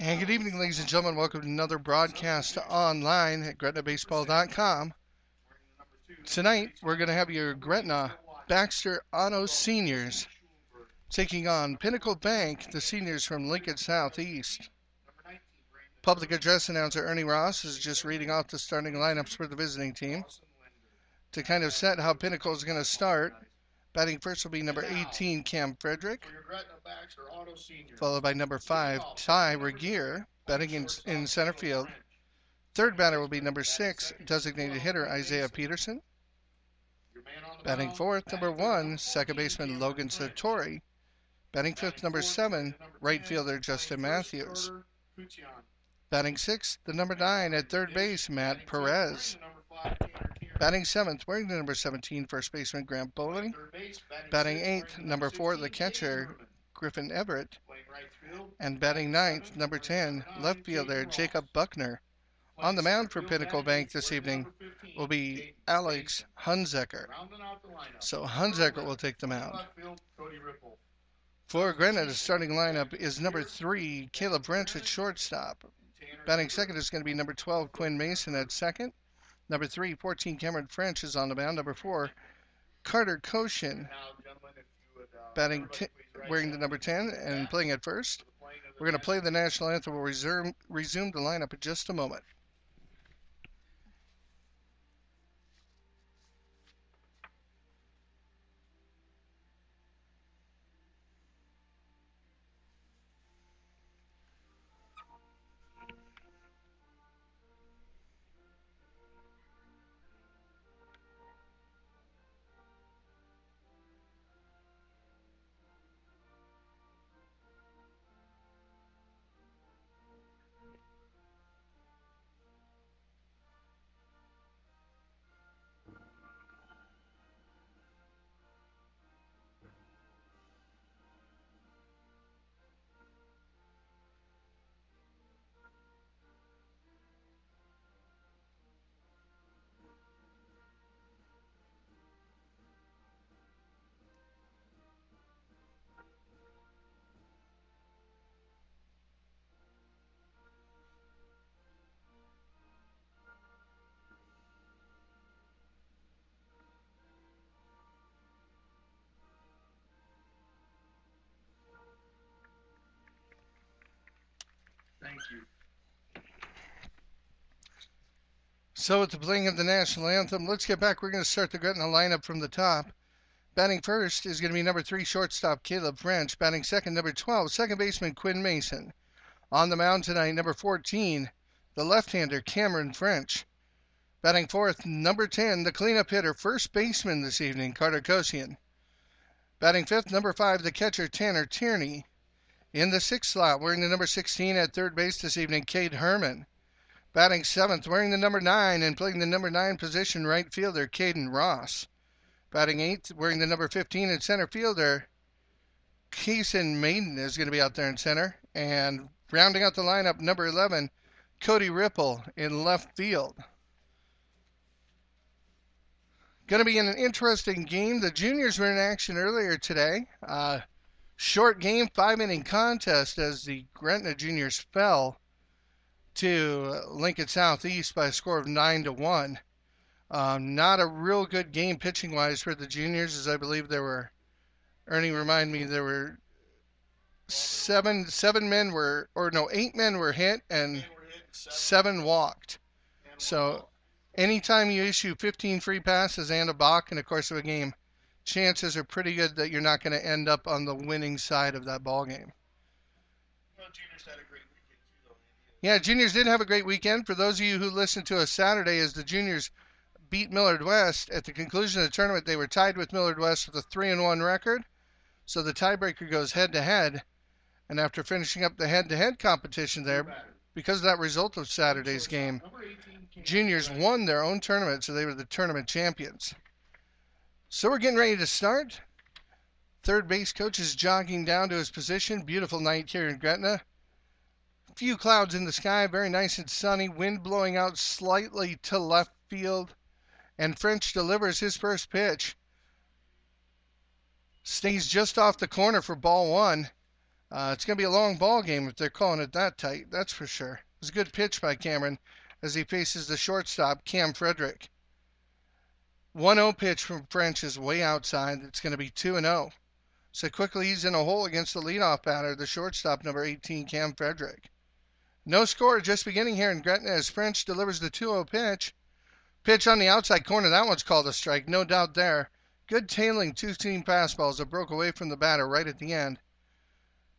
And good evening, ladies and gentlemen. Welcome to another broadcast online at GretnaBaseball.com. Tonight, we're going to have your Gretna Baxter Auto Seniors taking on Pinnacle Bank, the seniors from Lincoln Southeast. Public address announcer Ernie Ross is just reading off the starting lineups for the visiting team. To kind of set how Pinnacle is going to start, batting first will be number 18, Cam Frederick, followed by number 5, Ty Regier, batting in center field. Third batter will be number 6, designated hitter Isaiah Peterson. Batting fourth, number 1, second baseman Logan Sartori. Batting fifth, number 7, right fielder Justin Matthews. Batting sixth, the number 9 at third base, Matt Perez. Batting seventh, wearing the number 17, first baseman Grant Bowling. Batting eighth, number 4, the catcher Griffin Everett. And batting ninth, number 10, left fielder Jacob Buckner. On the mound for Pinnacle Bank this evening will be Alex Hunzeker. So Hunzeker will take the mound. For Gretna, the starting lineup is number 3, Caleb French at shortstop. Batting second is going to be number 12, Quinn Mason at second. Number 3, 14, Cameron French is on the mound. Number 4, Carter Koshin, wearing the number 10 and playing at first. We're going to play the national anthem. We'll resume the lineup in just a moment. Thank you. So with the playing of the national anthem, let's get back. We're going to start the Gretna lineup from the top. Batting first is going to be number 3, shortstop Caleb French. Batting second, number 12, second baseman Quinn Mason. On the mound tonight, number 14, the left-hander Cameron French. Batting fourth, number 10, the cleanup hitter, first baseman this evening, Carter Koshin. Batting fifth, number 5, the catcher Tanner Tierney. In the sixth slot, wearing the number 16 at third base this evening, Cade Herman. Batting seventh, wearing the number 9 and playing the number 9 position, right fielder Caden Ross. Batting eighth, wearing the number 15 in center fielder, Kaysen Maiden is going to be out there in center. And rounding out the lineup, number 11, Cody Ripple in left field. Going to be an interesting game. The juniors were in action earlier today. Short game, 5-inning contest as the Gretna juniors fell to Lincoln Southeast by a score of 9-1. Not a real good game pitching-wise for the juniors, as I believe there were, Ernie remind me, there were 8 men were hit and 7 walked. So anytime you issue 15 free passes and a balk in the course of a game, chances are pretty good that you're not going to end up on the winning side of that ball game. Well, juniors had a great weekend too, though. Yeah, juniors did have a great weekend. For those of you who listened to us Saturday, as the juniors beat Millard West, at the conclusion of the tournament, they were tied with Millard West with a 3-1 record. So the tiebreaker goes head-to-head. And after finishing up the head-to-head competition there, because of that result of Saturday's game, juniors won their own tournament, so they were the tournament champions. So we're getting ready to start. Third base coach is jogging down to his position. Beautiful night here in Gretna. Few clouds in the sky, very nice and sunny. Wind blowing out slightly to left field. And French delivers his first pitch. Stays just off the corner for ball 1. It's going to be a long ball game if they're calling it that tight, that's for sure. It was a good pitch by Cameron as he faces the shortstop, Cam Frederick. 1-0 pitch from French is way outside. It's going to be 2-0. So quickly he's in a hole against the leadoff batter, the shortstop, number 18, Cam Frederick. No score just beginning here in Gretna as French delivers the 2-0 pitch. Pitch on the outside corner. That one's called a strike, no doubt there. Good tailing two-seam fastballs that broke away from the batter right at the end.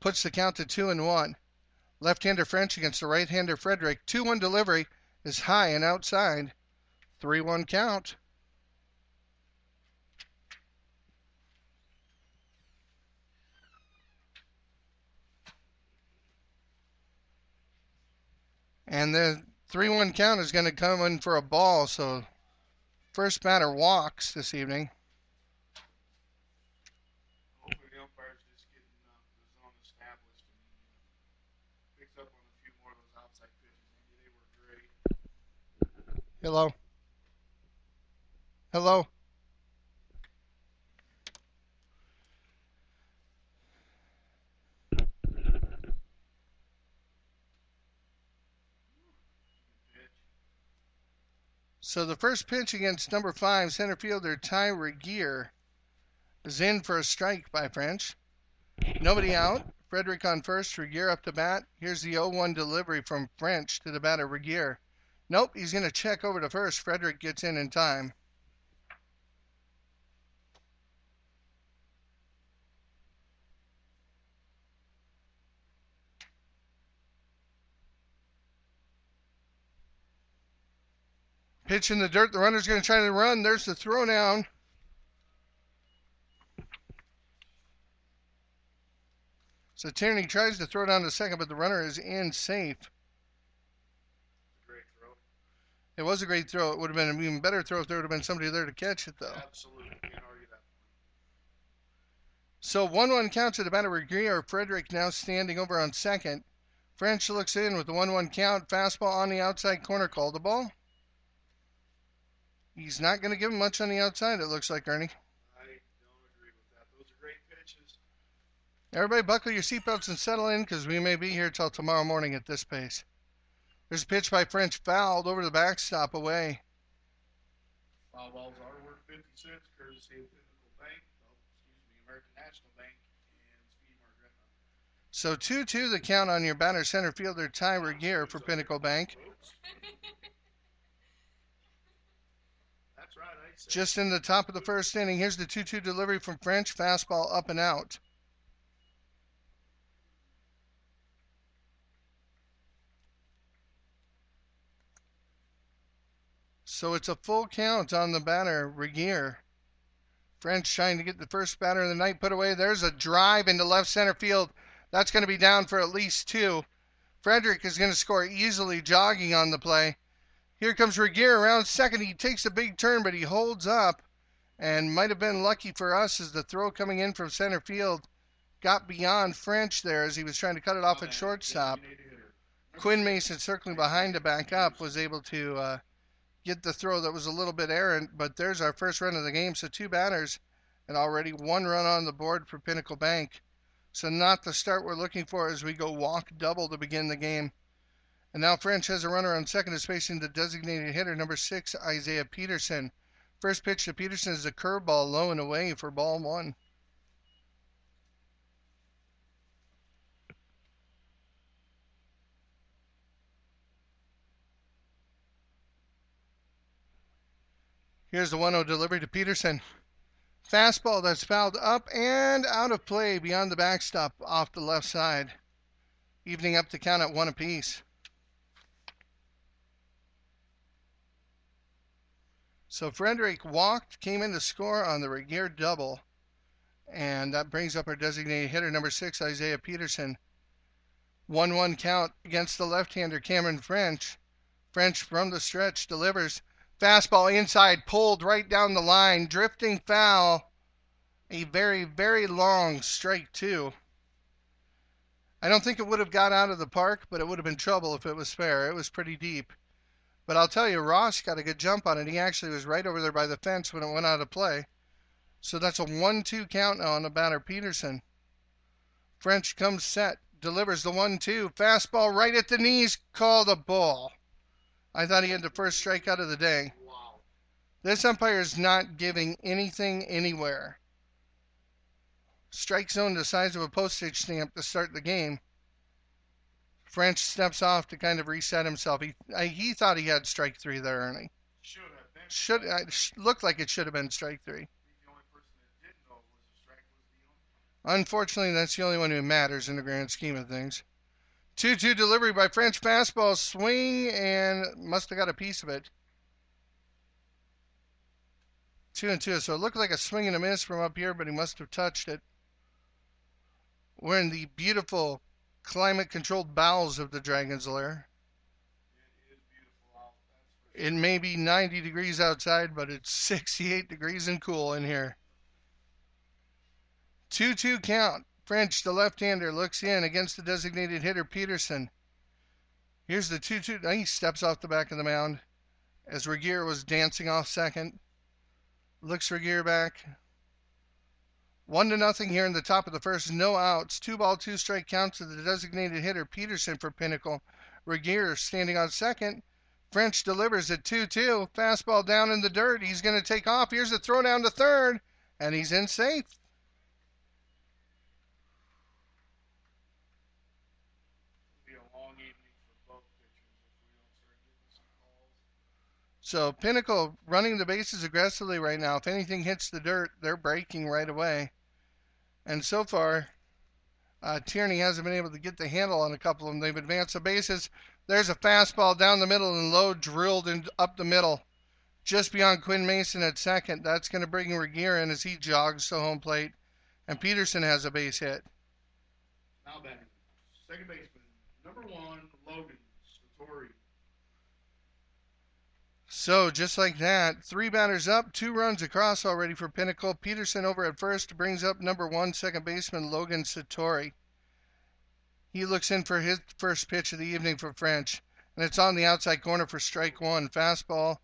Puts the count to 2-1. Left-hander French against the right-hander Frederick. 2-1 delivery is high and outside. 3-1 count. And the 3-1 count is going to come in for a ball, so first batter walks this evening. Hopefully the umpire's just getting the zone established and picks up on a few more of those outside pitches. Maybe they were great. Hello. Hello. So the first pitch against number 5 center fielder Ty Regier is in for a strike by French. Nobody out. Frederick on first, Regier up to bat. Here's the 0-1 delivery from French to the batter Regier. Nope, he's going to check over to first. Frederick gets in time. Pitch in the dirt. The runner's going to try to run. There's the throw down. So Tierney tries to throw down to second, but the runner is in safe. Great throw. It was a great throw. It would have been an even better throw if there would have been somebody there to catch it, though. Absolutely. Can't argue that point. So 1-1 count to the batter Regier. Frederick now standing over on second. French looks in with the 1-1 count. Fastball on the outside corner. Called the ball. He's not going to give him much on the outside, it looks like, Ernie. I don't agree with that. Those are great pitches. Everybody buckle your seatbelts and settle in because we may be here till tomorrow morning at this pace. There's a pitch by French fouled over the backstop away. Foul balls are worth 50 cents, courtesy of Pinnacle Bank, American National Bank, and Speed Mart Gretna. So 2-2 the count on your batter center fielder Ty Regier for Pinnacle Bank. That's right, I said. Just in the top of the first inning, here's the 2-2 delivery from French. Fastball up and out. So it's a full count on the batter, Regier. French trying to get the first batter of the night put away. There's a drive into left center field. That's going to be down for at least 2. Frederick is going to score easily, jogging on the play. Here comes Regier around second. He takes a big turn, but he holds up and might have been lucky for us as the throw coming in from center field got beyond French there as he was trying to cut it off at shortstop. Quinn Mason, circling behind to back up, was able to get the throw that was a little bit errant, but there's our first run of the game. So 2 batters and already 1 run on the board for Pinnacle Bank. So not the start we're looking for as we go walk double to begin the game. And now French has a runner on second, is facing the designated hitter, number 6, Isaiah Peterson. First pitch to Peterson is a curveball, low and away for ball 1. Here's the 1-0 delivery to Peterson. Fastball that's fouled up and out of play beyond the backstop off the left side. Evening up the count at 1 apiece. So Frederick walked, came in to score on the Regier double. And that brings up our designated hitter, number 6, Isaiah Peterson. 1-1 count against the left-hander, Cameron French. French from the stretch delivers. Fastball inside, pulled right down the line, drifting foul. A very, very long strike, too. I don't think it would have got out of the park, but it would have been trouble if it was fair. It was pretty deep. But I'll tell you, Ross got a good jump on it. He actually was right over there by the fence when it went out of play. So that's a 1-2 count now on the batter, Peterson. French comes set, delivers the 1-2. Fastball right at the knees, called a ball. I thought he had the first strikeout of the day. Wow. This umpire is not giving anything anywhere. Strike zone the size of a postage stamp to start the game. French steps off to kind of reset himself. He thought he had strike 3 there, Ernie. Should have been. Looked like it should have been strike 3. I think the only person that didn't know it was a strike was the umpire. Unfortunately, that's the only one who matters in the grand scheme of things. 2-2 delivery by French, fastball swing, and must have got a piece of it. 2-2, so it looked like a swing and a miss from up here, but he must have touched it. We're in the beautiful climate-controlled bowels of the Dragon's Lair. It is beautiful out. That's for sure. It may be 90 degrees outside, but it's 68 degrees and cool in here. 2-2 count. French, the left-hander, looks in against the designated hitter, Peterson. Here's the 2-2. He steps off the back of the mound as Regier was dancing off second. Looks Regier back. 1-0 here in the top of the first. No outs. 2-ball, 2-strike count to the designated hitter, Peterson, for Pinnacle. Regier standing on second. French delivers at 2-2. Fastball down in the dirt. He's going to take off. Here's a throw down to third, and he's in safe. It'll be a long evening for both pitchers if we don't start getting some calls. So Pinnacle running the bases aggressively right now. If anything hits the dirt, they're breaking right away. And so far, Tierney hasn't been able to get the handle on a couple of them. They've advanced the bases. There's a fastball down the middle and low drilled up the middle. Just beyond Quinn Mason at second. That's going to bring Regier in as he jogs to home plate. And Peterson has a base hit. Now batting. Second baseman, number 1, Logan Satori. So just like that, 3 batters up, 2 runs across already for Pinnacle. Peterson over at first brings up number 1 second baseman Logan Satori. He looks in for his first pitch of the evening for French, and it's on the outside corner for strike 1. Fastball.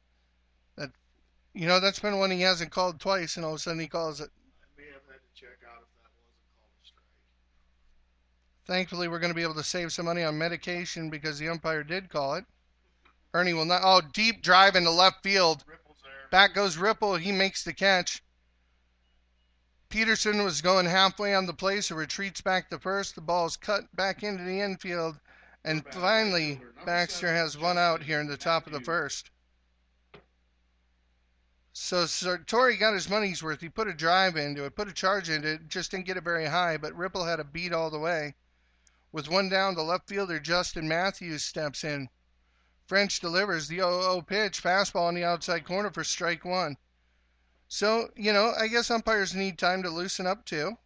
That's been one he hasn't called twice, and all of a sudden he calls it. I may have had to check out if that wasn't called a strike. Thankfully, we're going to be able to save some money on medication because the umpire did call it. Ernie will not. Oh, deep drive into left field. Ripples there. Back goes Ripple. He makes the catch. Peterson was going halfway on the play, so retreats back to first. The ball's cut back into the infield. And finally, Baxter has 1 out here in the top of the first. So Sartori got his money's worth. He put a drive into it, put a charge into it, just didn't get it very high, but Ripple had a beat all the way. With 1 down, the left fielder, Justin Matthews, steps in. French delivers the 0-0 pitch, fastball on the outside corner for strike 1. So, I guess umpires need time to loosen up too.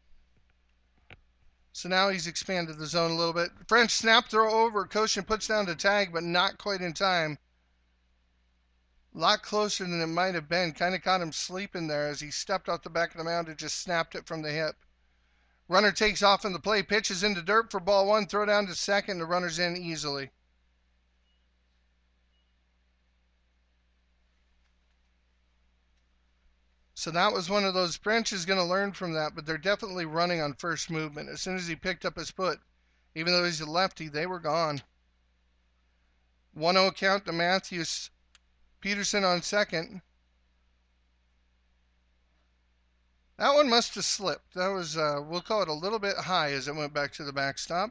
So now he's expanded the zone a little bit. French snap throw over. Koshin puts down the tag, but not quite in time. A lot closer than it might have been. Kind of caught him sleeping there as he stepped off the back of the mound and just snapped it from the hip. Runner takes off in the play, pitches into dirt for ball 1, throw down to second. The runner's in easily. So that was one of those. French is going to learn from that, but they're definitely running on first movement. As soon as he picked up his foot, even though he's a lefty, they were gone. 1-0 count to Matthews. Peterson on second. That one must have slipped. That was, we'll call it a little bit high as it went back to the backstop.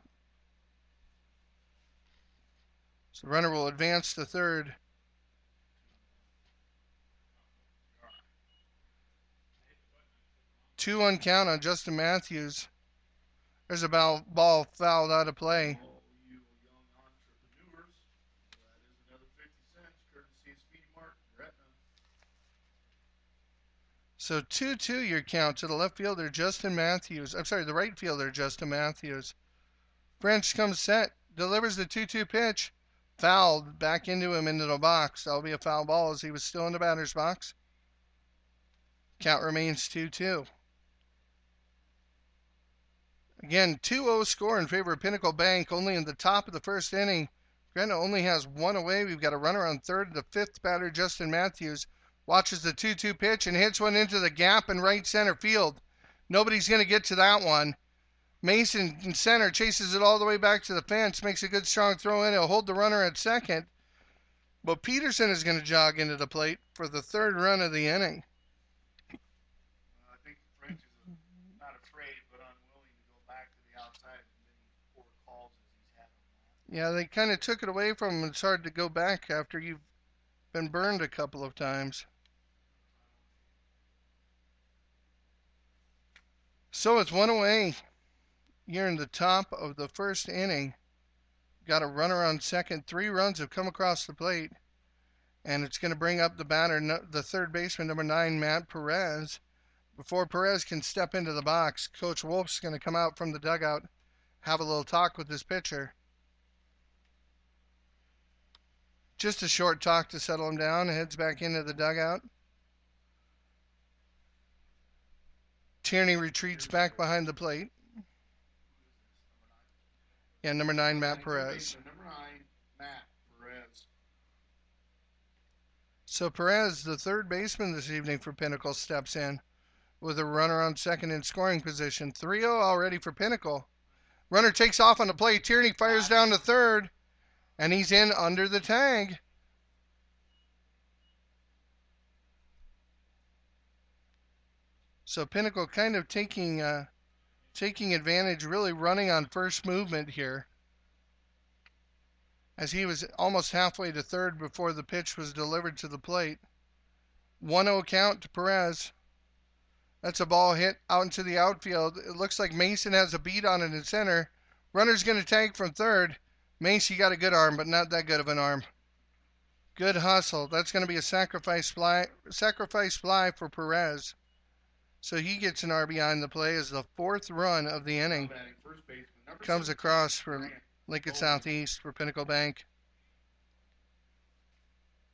So the runner will advance to third. 2-1 count on Justin Matthews. There's a ball fouled out of play. Oh, you young entrepreneurs. That is another 50 cents, courtesy of Speedy Mark, Gretna. So 2-2 your count to the left fielder, Justin Matthews. I'm sorry, the right fielder, Justin Matthews. French comes set, delivers the 2-2 pitch. Fouled back into him into the box. That'll be a foul ball as he was still in the batter's box. Count remains 2-2. Again, 2-0 score in favor of Pinnacle Bank, only in the top of the first inning. Gretna only has 1 away. We've got a runner on third. The 5th batter, Justin Matthews, watches the 2-2 pitch and hits one into the gap in right center field. Nobody's going to get to that one. Mason in center chases it all the way back to the fence, makes a good strong throw in. He'll hold the runner at second. But Peterson is going to jog into the plate for the third run of the inning. I think French is not afraid, but unwilling to go back to the outside as many poor calls as he's had on that. Yeah, they kind of took it away from him. It's hard to go back after you've been burned a couple of times. So it's one away here in the top of the first inning. Got a runner on second. 3 runs have come across the plate. And it's going to bring up the batter, the third baseman, number 9, Matt Perez. Before Perez can step into the box, Coach Wolf's going to come out from the dugout, have a little talk with his pitcher. Just a short talk to settle him down. Heads back into the dugout. Tierney retreats back behind the plate. Yeah, number 9, Matt Perez. Number 9, Matt Perez. So Perez, the third baseman this evening for Pinnacle, steps in with a runner on second in scoring position. 3-0 already for Pinnacle. Runner takes off on the play. Tierney fires down to third, and he's in under the tag. So Pinnacle kind of taking advantage, really running on first movement here, as he was almost halfway to third before the pitch was delivered to the plate. 1-0 count to Perez. That's a ball hit out into the outfield. It looks like Mason has a beat on it in center. Runner's going to tag from third. Mace, you got a good arm, but not that good of an arm. Good hustle. That's going to be a sacrifice fly for Perez. So he gets an RBI in the play as the fourth run of the inning comes across for Lincoln Southeast for Pinnacle Bank.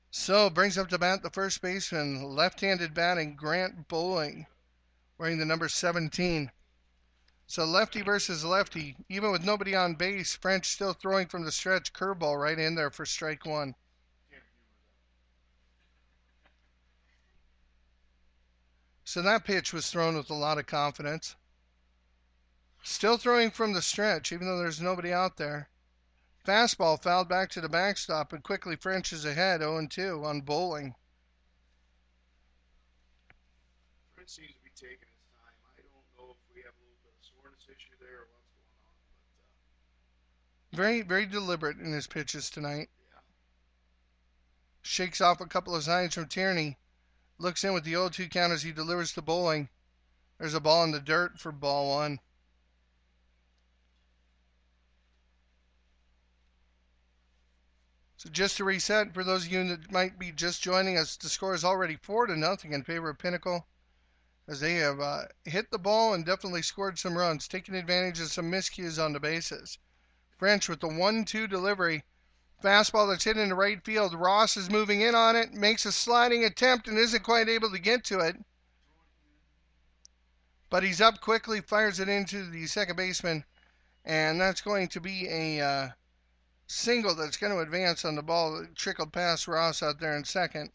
So brings up to bat the first baseman, left-handed batting, Grant Bowling, wearing the number 17. So lefty versus lefty, even with nobody on base. French still throwing from the stretch, curveball right in there for strike one. So that pitch was thrown with a lot of confidence. Still throwing from the stretch, even though there's nobody out there. Fastball fouled back to the backstop, and quickly French is ahead 0-2 on Bowling. French seems to be taking his time. I don't know if we have a little bit of soreness issue there or what's going on, but Very, very deliberate in his pitches tonight. yeah. Shakes off a couple of signs from Tierney. Looks in with the 0-2 count as he delivers to Bowling. There's a ball in the dirt for ball one. So just to reset, for those of you that might be just joining us, the score is already 4-0 in favor of Pinnacle, as they have hit the ball and definitely scored some runs, taking advantage of some miscues on the bases. French with the 1-2 delivery. Fastball that's hit into right field. Ross is moving in on it, makes a sliding attempt and isn't quite able to get to it. But he's up quickly, fires it into the second baseman, and that's going to be a single that's going to advance on the ball that trickled past Ross out there in second.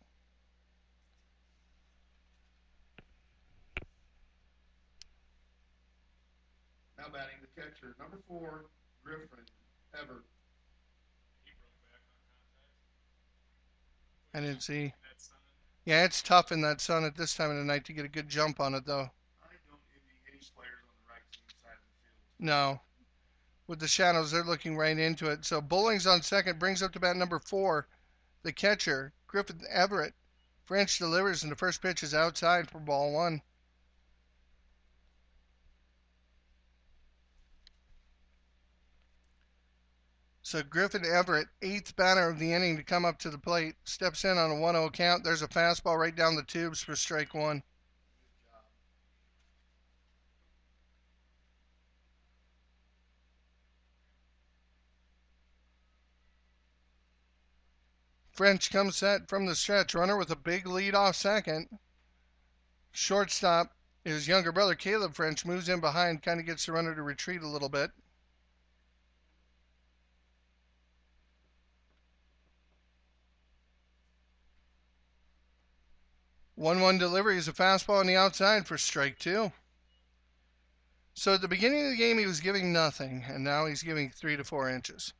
Now batting the catcher, number 4, Griffin Everett. I didn't see. Yeah, it's tough in that sun at this time of the night to get a good jump on it, though. I don't envy any players on the right side of the field. No. With the shadows, they're looking right into it. So Bowling's on second, brings up to bat number 4, the catcher, Griffin Everett. French delivers, and the first pitch is outside for ball one. So Griffin Everett, 8th batter of the inning to come up to the plate, steps in on a 1-0 count. There's a fastball right down the tubes for strike one. French comes set from the stretch. Runner with a big lead off second. Shortstop, his younger brother Caleb French, moves in behind, kind of gets the runner to retreat a little bit. One delivery is a fastball on the outside for strike two. So at the beginning of the game, he was giving nothing, and now he's giving 3 to 4 inches.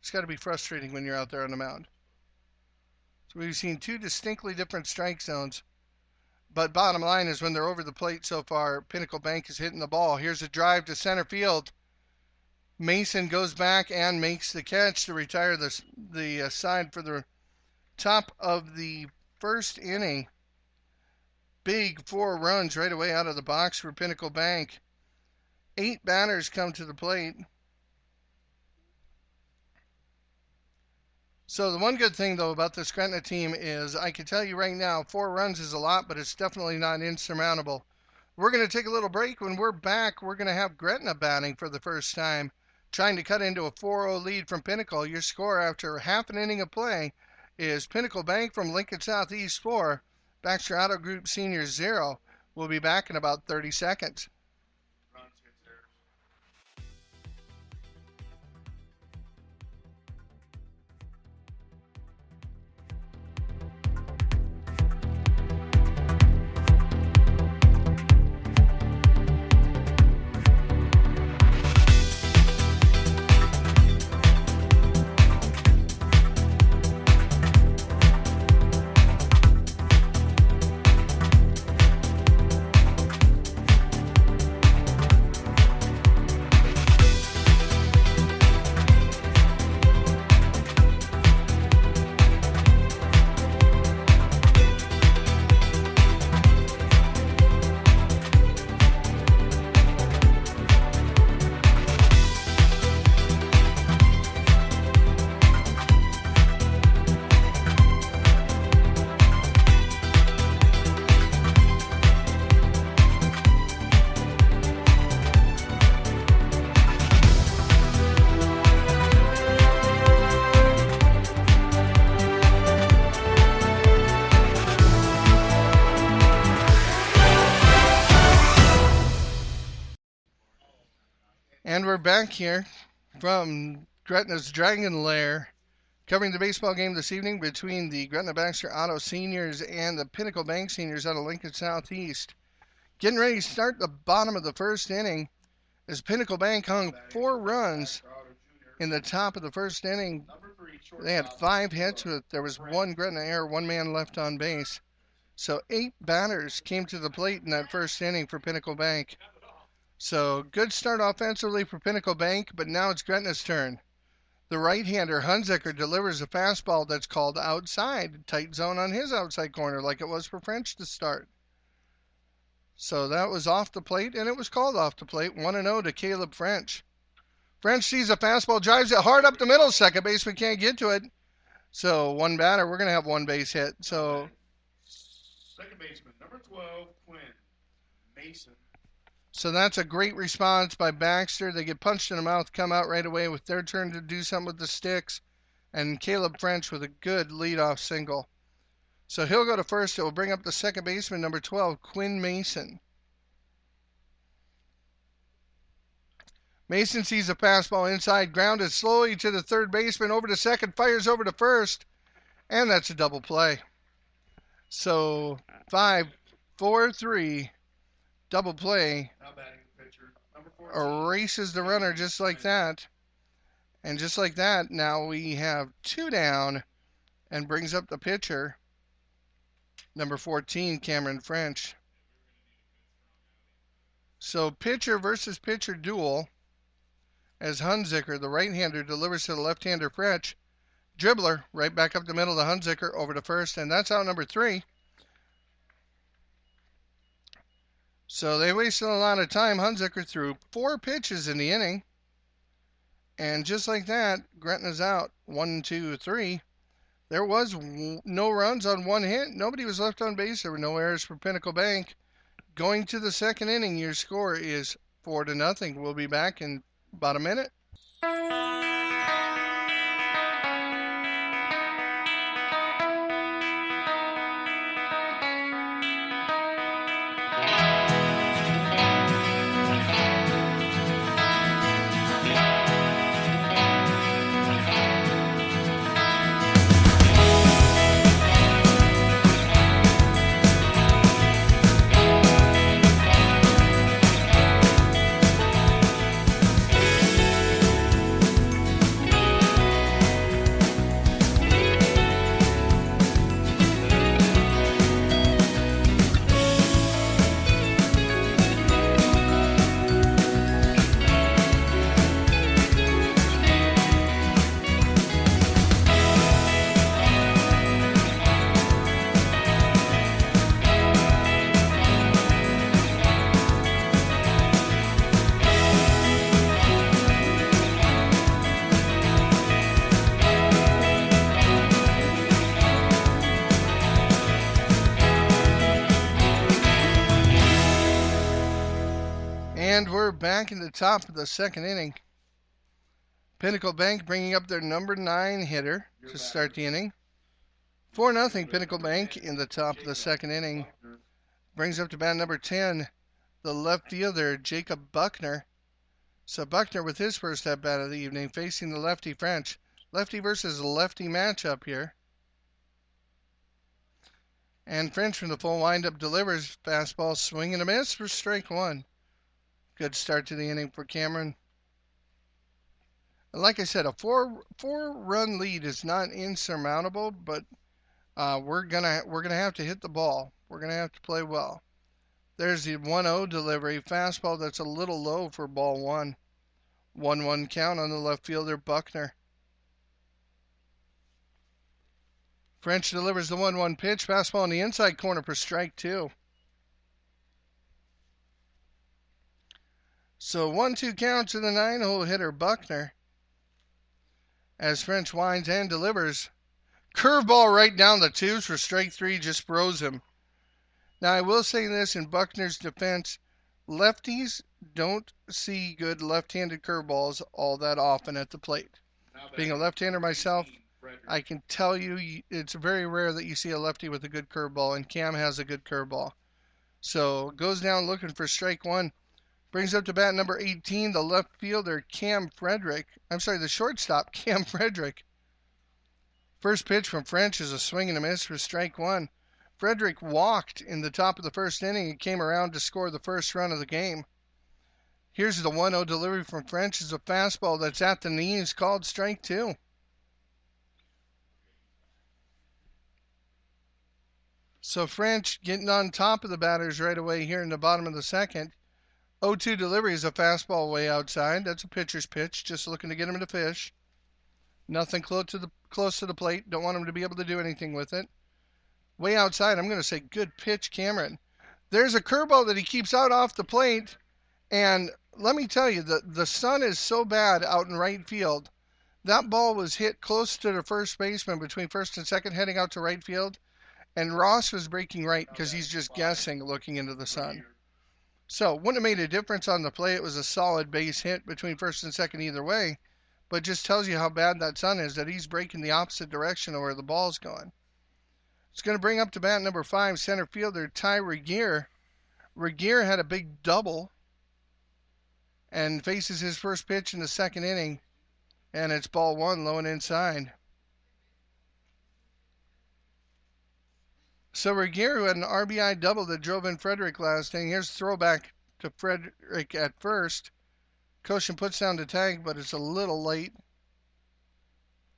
It's got to be frustrating when you're out there on the mound. So we've seen 2 distinctly different strike zones. But bottom line is when they're over the plate so far, Pinnacle Bank is hitting the ball. Here's a drive to center field. Mason goes back and makes the catch to retire the side for the top of the first inning. Big 4 runs right away out of the box for Pinnacle Bank. 8 batters come to the plate. So the one good thing, though, about this Gretna team is I can tell you right now, 4 runs is a lot, but it's definitely not insurmountable. We're going to take a little break. When we're back, we're going to have Gretna batting for the first time, trying to cut into a 4-0 lead from Pinnacle. Your score after half an inning of play is Pinnacle Bank from Lincoln Southeast 4, Baxter Auto Group Seniors 0. We'll be back in about 30 seconds. And we're back here from Gretna's Dragon Lair, covering the baseball game this evening between the Gretna Baxter Auto Seniors and the Pinnacle Bank Seniors out of Lincoln Southeast. Getting ready to start the bottom of the first inning as Pinnacle Bank hung 4 runs in the top of the first inning. They had 5 hits, but there was 1 Gretna error, 1 man left on base. So 8 batters came to the plate in that first inning for Pinnacle Bank. So good start offensively for Pinnacle Bank, but now it's Gretna's turn. The right-hander, Hunziker, delivers a fastball that's called outside. Tight zone on his outside corner like it was for French to start. So that was off the plate, and it was called off the plate. 1-0 to Caleb French. French sees a fastball, drives it hard up the middle. Second baseman can't get to it. So 1 batter, we're going to have 1 base hit. So second baseman, number 12, Quinn Mason. So that's a great response by Baxter. They get punched in the mouth, come out right away with their turn to do something with the sticks. And Caleb French with a good leadoff single. So he'll go to first. It will bring up the second baseman, number 12, Quinn Mason. Mason sees a fastball inside, grounded slowly to the third baseman, over to second, fires over to first, and that's a double play. So 5-4-3. Double play, erases the runner just like that. And just like that, now we have 2 down and brings up the pitcher, number 14, Cameron French. So pitcher versus pitcher duel as Hunziker, the right-hander, delivers to the left-hander French. Dribbler right back up the middle to Hunziker over to first, and that's out number 3. So they wasted a lot of time. Hunziker threw 4 pitches in the inning. And just like that, Gretna's out. 1, 2, 3. There was no runs on 1 hit. Nobody was left on base. There were no errors for Pinnacle Bank. Going to the second inning, your score is 4-0. We'll be back in about a minute. back in the top of the second inning. Pinnacle Bank bringing up their number 9 hitter to start the inning. 4-0 Pinnacle Bank in the top of the second inning. Brings up to bat number 10, the left fielder, Jacob Buckner. So Buckner with his first at-bat of the evening, facing the lefty French. Lefty versus lefty matchup here. And French from the full windup delivers. Fastball swing and a miss for strike one. Good start to the inning for Cameron. Like I said, a four-run lead is not insurmountable, but we're gonna have to hit the ball. We're gonna have to play well. There's the 1-0 delivery. Fastball that's a little low for ball one. 1-1 count on the left fielder, Buckner. French delivers the 1-1 pitch. Fastball in the inside corner for strike two. So 1-2 count to the 9-hole hitter, Buckner. As French winds and delivers. Curveball right down the tubes for strike three, just froze him. Now, I will say this in Buckner's defense, lefties don't see good left-handed curveballs all that often at the plate. Being a left-hander myself, I can tell you it's very rare that you see a lefty with a good curveball, and Cam has a good curveball. So, goes down looking for strike one. Brings up to bat number 18, the left fielder, the shortstop, Cam Frederick. First pitch from French is a swing and a miss for strike one. Frederick walked in the top of the first inning and came around to score the first run of the game. Here's the 1-0 delivery from French. Is a fastball that's at the knees, called strike two. So French getting on top of the batters right away here in the bottom of the second. 0-2 delivery is a fastball way outside. That's a pitcher's pitch, just looking to get him to fish. Nothing close to the plate. Don't want him to be able to do anything with it. Way outside, I'm going to say good pitch, Cameron. There's a curveball that he keeps out off the plate. And let me tell you, the sun is so bad out in right field. That ball was hit close to the first baseman between first and second, heading out to right field. And Ross was breaking right because he's just guessing looking into the sun. So, wouldn't have made a difference on the play. It was a solid base hit between first and second either way. But just tells you how bad that sun is, that he's breaking the opposite direction of where the ball's going. It's going to bring up to bat number 5, center fielder Ty Regier. Regier had a big double and faces his first pitch in the second inning. And it's ball one, low and inside. So Regier, who had an RBI double that drove in Frederick last inning. Here's the throwback to Frederick at first. Koshin puts down the tag, but it's a little late.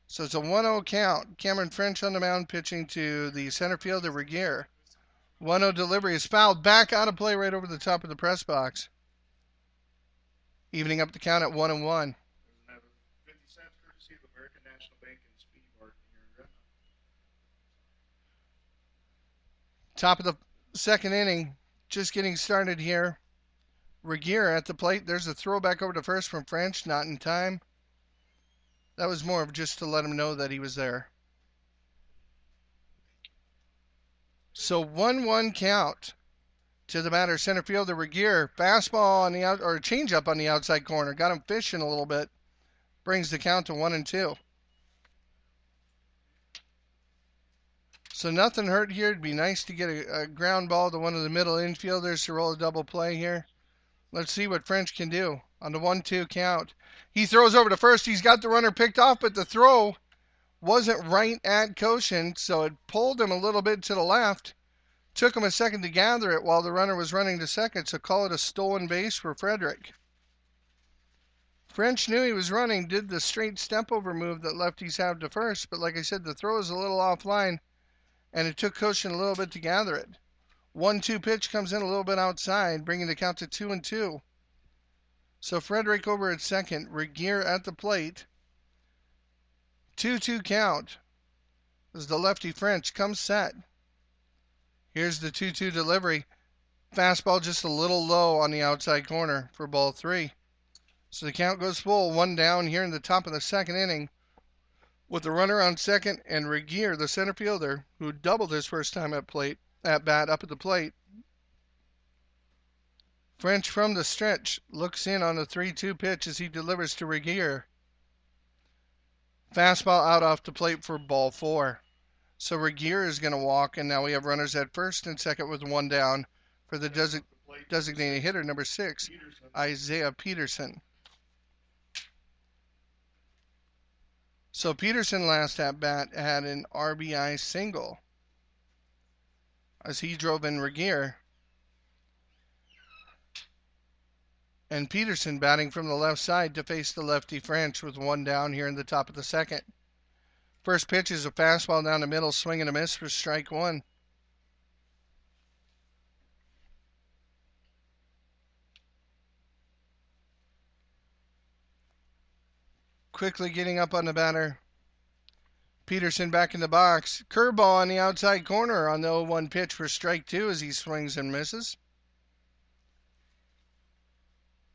So it's a 1-0 count. Cameron French on the mound pitching to the center fielder, Regier. 1-0 delivery is fouled back out of play right over the top of the press box. Evening up the count at 1-1. Top of the second inning, just getting started here. Regier at the plate. There's a throwback over to first from French, not in time. That was more of just to let him know that he was there. So 1-1 count to the batter, center fielder Regier. Fastball on the changeup on the outside corner. Got him fishing a little bit. Brings the count to 1-2. So nothing hurt here. It'd be nice to get a ground ball to one of the middle infielders to roll a double play here. Let's see what French can do on the 1-2 count. He throws over to first. He's got the runner picked off, but the throw wasn't right at Koshin, so it pulled him a little bit to the left. Took him a second to gather it while the runner was running to second, so call it a stolen base for Frederick. French knew he was running, did the straight step over move that lefties have to first, but like I said, the throw is a little offline, and it took Koshin a little bit to gather it. 1-2 pitch comes in a little bit outside, bringing the count to 2-2. So Frederick over at second, Regier at the plate. 2-2 count as the lefty French comes set. Here's the 2-2 delivery. Fastball just a little low on the outside corner for ball 3. So the count goes full, 1 down here in the top of the second inning with the runner on second and Regier, the center fielder, who doubled his first time at bat up at the plate, French from the stretch looks in on the 3-2 pitch as he delivers to Regier. Fastball out off the plate for ball 4. So Regier is going to walk, and now we have runners at first and second with one down for the designated hitter, number 6, Isaiah Peterson. So Peterson last at bat had an RBI single as he drove in Regier. And Peterson batting from the left side to face the lefty French with one down here in the top of the second. First pitch is a fastball down the middle, swing and a miss for strike 1. Quickly getting up on the batter. Peterson back in the box. Curveball on the outside corner on the 0-1 pitch for strike 2 as he swings and misses.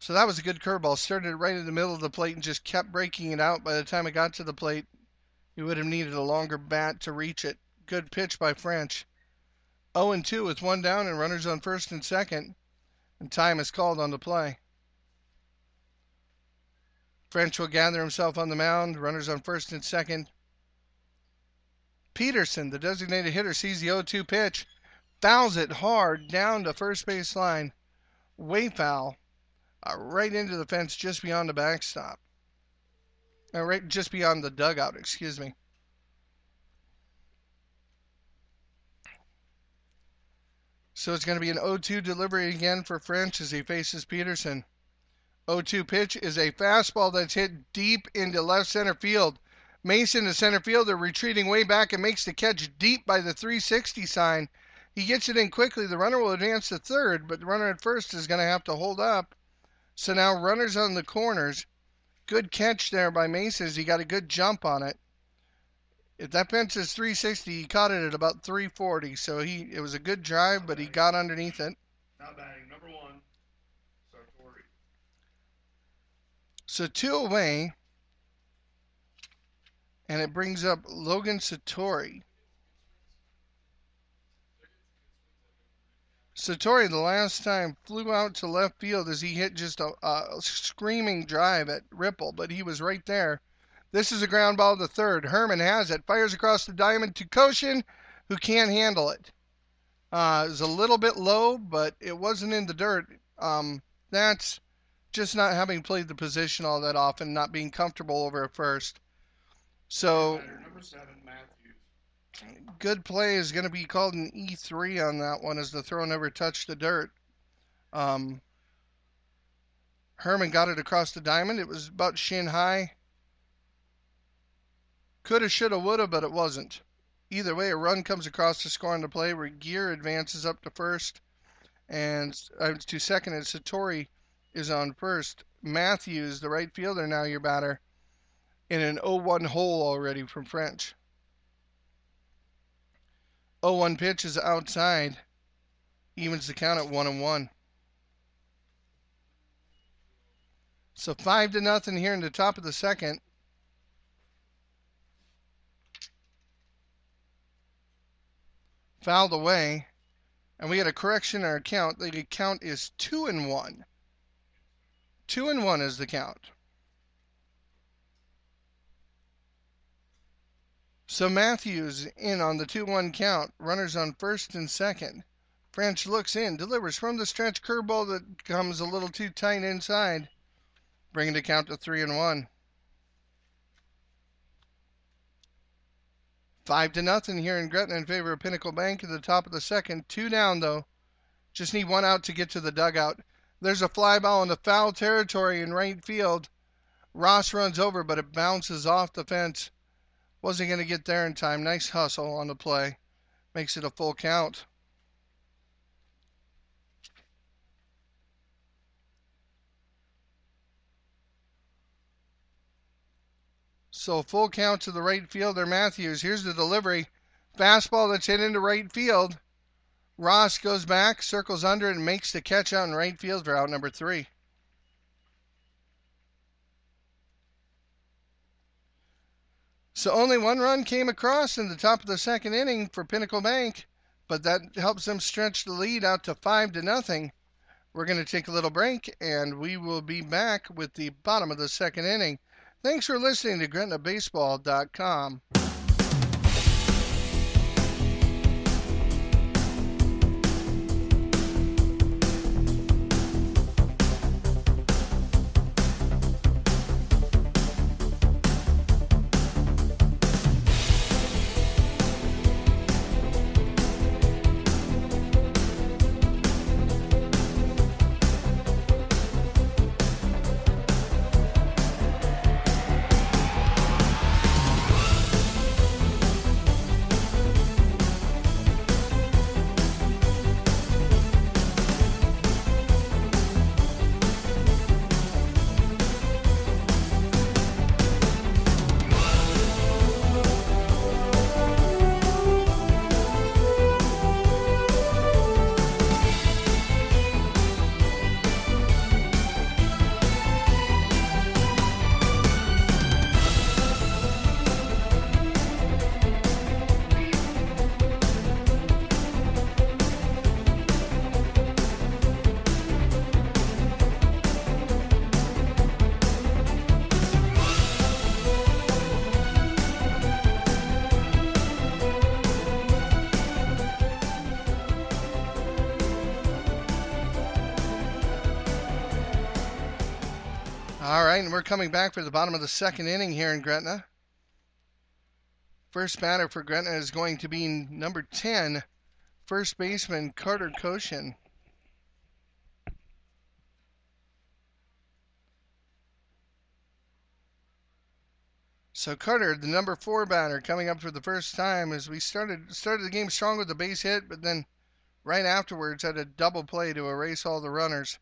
So that was a good curveball. Started right in the middle of the plate and just kept breaking it out. By the time it got to the plate, you would have needed a longer bat to reach it. Good pitch by French. 0-2 with one down and runners on first and second. And time is called on the play. French will gather himself on the mound. Runners on first and second. Peterson, the designated hitter, sees the 0-2 pitch. Fouls it hard down the first base line. Way foul. Right into the fence just beyond the backstop. Right just beyond the dugout, excuse me. So it's going to be an 0-2 delivery again for French as he faces Peterson. 0-2 pitch is a fastball that's hit deep into left center field. Mason, the center fielder, retreating way back and makes the catch deep by the 360 sign. He gets it in quickly. The runner will advance to third, but the runner at first is going to have to hold up. So now runners on the corners. Good catch there by Mason as he got a good jump on it. If that fence is 360, he caught it at about 340. So it was a good drive, but he got underneath it. Now batting number 1, Sartori. So 2 away. And it brings up Logan Sartori. Sartori, the last time, flew out to left field as he hit just a screaming drive at Ripple, but he was right there. This is a ground ball to third. Herman has it, fires across the diamond to Koshin, who can't handle it. It was a little bit low, but it wasn't in the dirt. That's just not having played the position all that often, not being comfortable over at first. So, Number 7, Matthews. Good play is going to be called an E3 on that one as the throw never touched the dirt. Herman got it across the diamond. It was about shin high. Coulda, shoulda, woulda, but it wasn't. Either way, a run comes across the score on the play. Regier advances up to first and to second, and Sartori is on first. Matthews, the right fielder, now your batter, in an 0-1 hole already from French. 0-1 pitch is outside. Evens the count at 1-1. So 5-0 here in the top of the second. Fouled away. And we had a correction in our count. The count is 2-1. 2-1 is the count. So Matthews in on the 2-1 count. Runners on first and second. French looks in, delivers from the stretch, curveball that comes a little too tight inside, bringing the count to 3-1. 5-0 here in Gretna in favor of Pinnacle Bank at the top of the second. 2 down though. Just need 1 out to get to the dugout. There's a fly ball in the foul territory in right field. Ross runs over, but it bounces off the fence. Wasn't going to get there in time. Nice hustle on the play. Makes it a full count. So full count to the right fielder, Matthews. Here's the delivery. Fastball that's hit into right field. Ross goes back, circles under it, and makes the catch out in right field for out number 3. So only 1 run came across in the top of the second inning for Pinnacle Bank, but that helps them stretch the lead out to 5-0. We're going to take a little break, and we will be back with the bottom of the second inning. Thanks for listening to GretnaBaseball.com. All right, and we're coming back for the bottom of the second inning here in Gretna. First batter for Gretna is going to be number 10, first baseman Carter Koshin. So Carter, the number 4 batter, coming up for the first time as we started the game strong with a base hit, but then right afterwards had a double play to erase all the runners.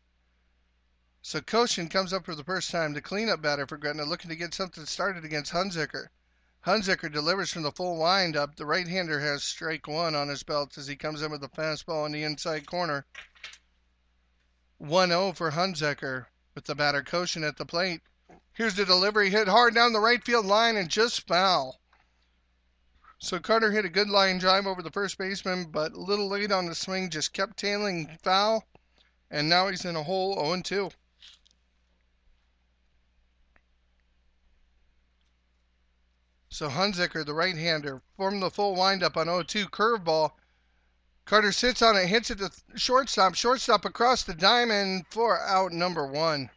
So Koshin comes up for the first time, the cleanup batter for Gretna, looking to get something started against Hunziker. Hunziker delivers from the full windup. The right-hander has strike 1 on his belt as he comes in with a fastball in the inside corner. 1-0 for Hunziker with the batter Koshin at the plate. Here's the delivery, hit hard down the right field line and just foul. So Carter hit a good line drive over the first baseman, but a little late on the swing, just kept tailing foul, and now he's in a hole 0-2. So Hunziker, the right-hander, formed the full windup on 0-2 curveball. Carter sits on it, hits it to shortstop. Shortstop across the diamond for out number 1.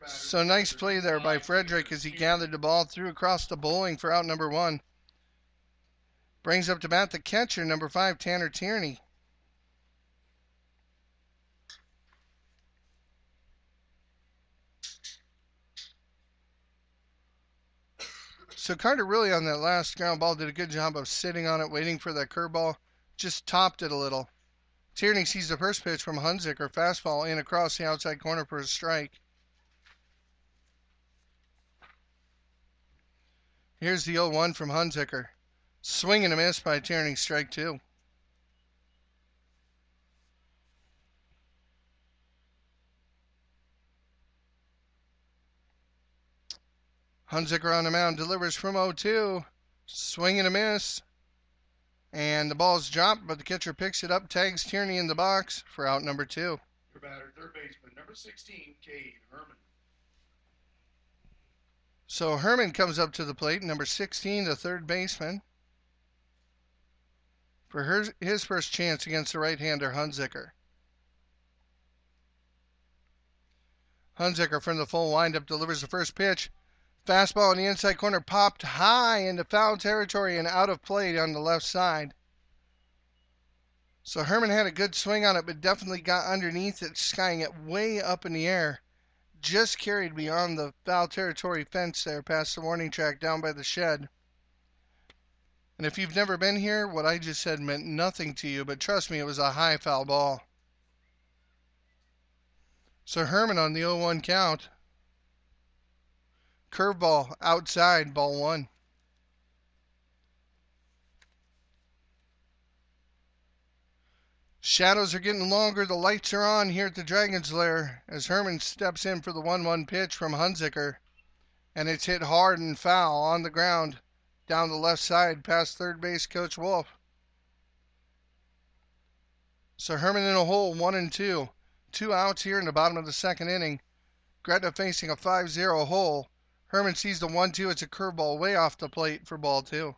So nice play there by Frederick as he gathered the ball, threw across the bowling for out number 1. Brings up to bat the catcher, number 5, Tanner Tierney. So Carter really on that last ground ball did a good job of sitting on it, waiting for that curveball. Just topped it a little. Tierney sees the first pitch from Hunziker, fastball in across the outside corner for a strike. Here's the 0-1 from Hunziker. Swing and a miss by Tierney, strike 2. Hunziker on the mound, delivers from 0-2. Swing and a miss. And the ball's dropped, but the catcher picks it up, tags Tierney in the box for out number 2. Your batter, third baseman, number 16, Cade Herman. So Herman comes up to the plate, number 16, the third baseman, for his first chance against the right-hander Hunziker. Hunziker from the full windup delivers the first pitch. Fastball in the inside corner, popped high into foul territory and out of play on the left side. So Herman had a good swing on it, but definitely got underneath it, skying it way up in the air. Just carried beyond the foul territory fence there, past the warning track down by the shed. And if you've never been here, what I just said meant nothing to you, but trust me, it was a high foul ball. So Herman on the 0-1 count. Curveball outside, ball 1. Shadows are getting longer. The lights are on here at the Dragon's Lair as Herman steps in for the 1-1 pitch from Hunziker. And it's hit hard and foul on the ground down the left side past third base Coach Wolf. So Herman in a hole, 1-2. 2 outs here in the bottom of the second inning. Gretna facing a 5-0 hole. Herman sees the 1-2. It's a curveball way off the plate for ball 2.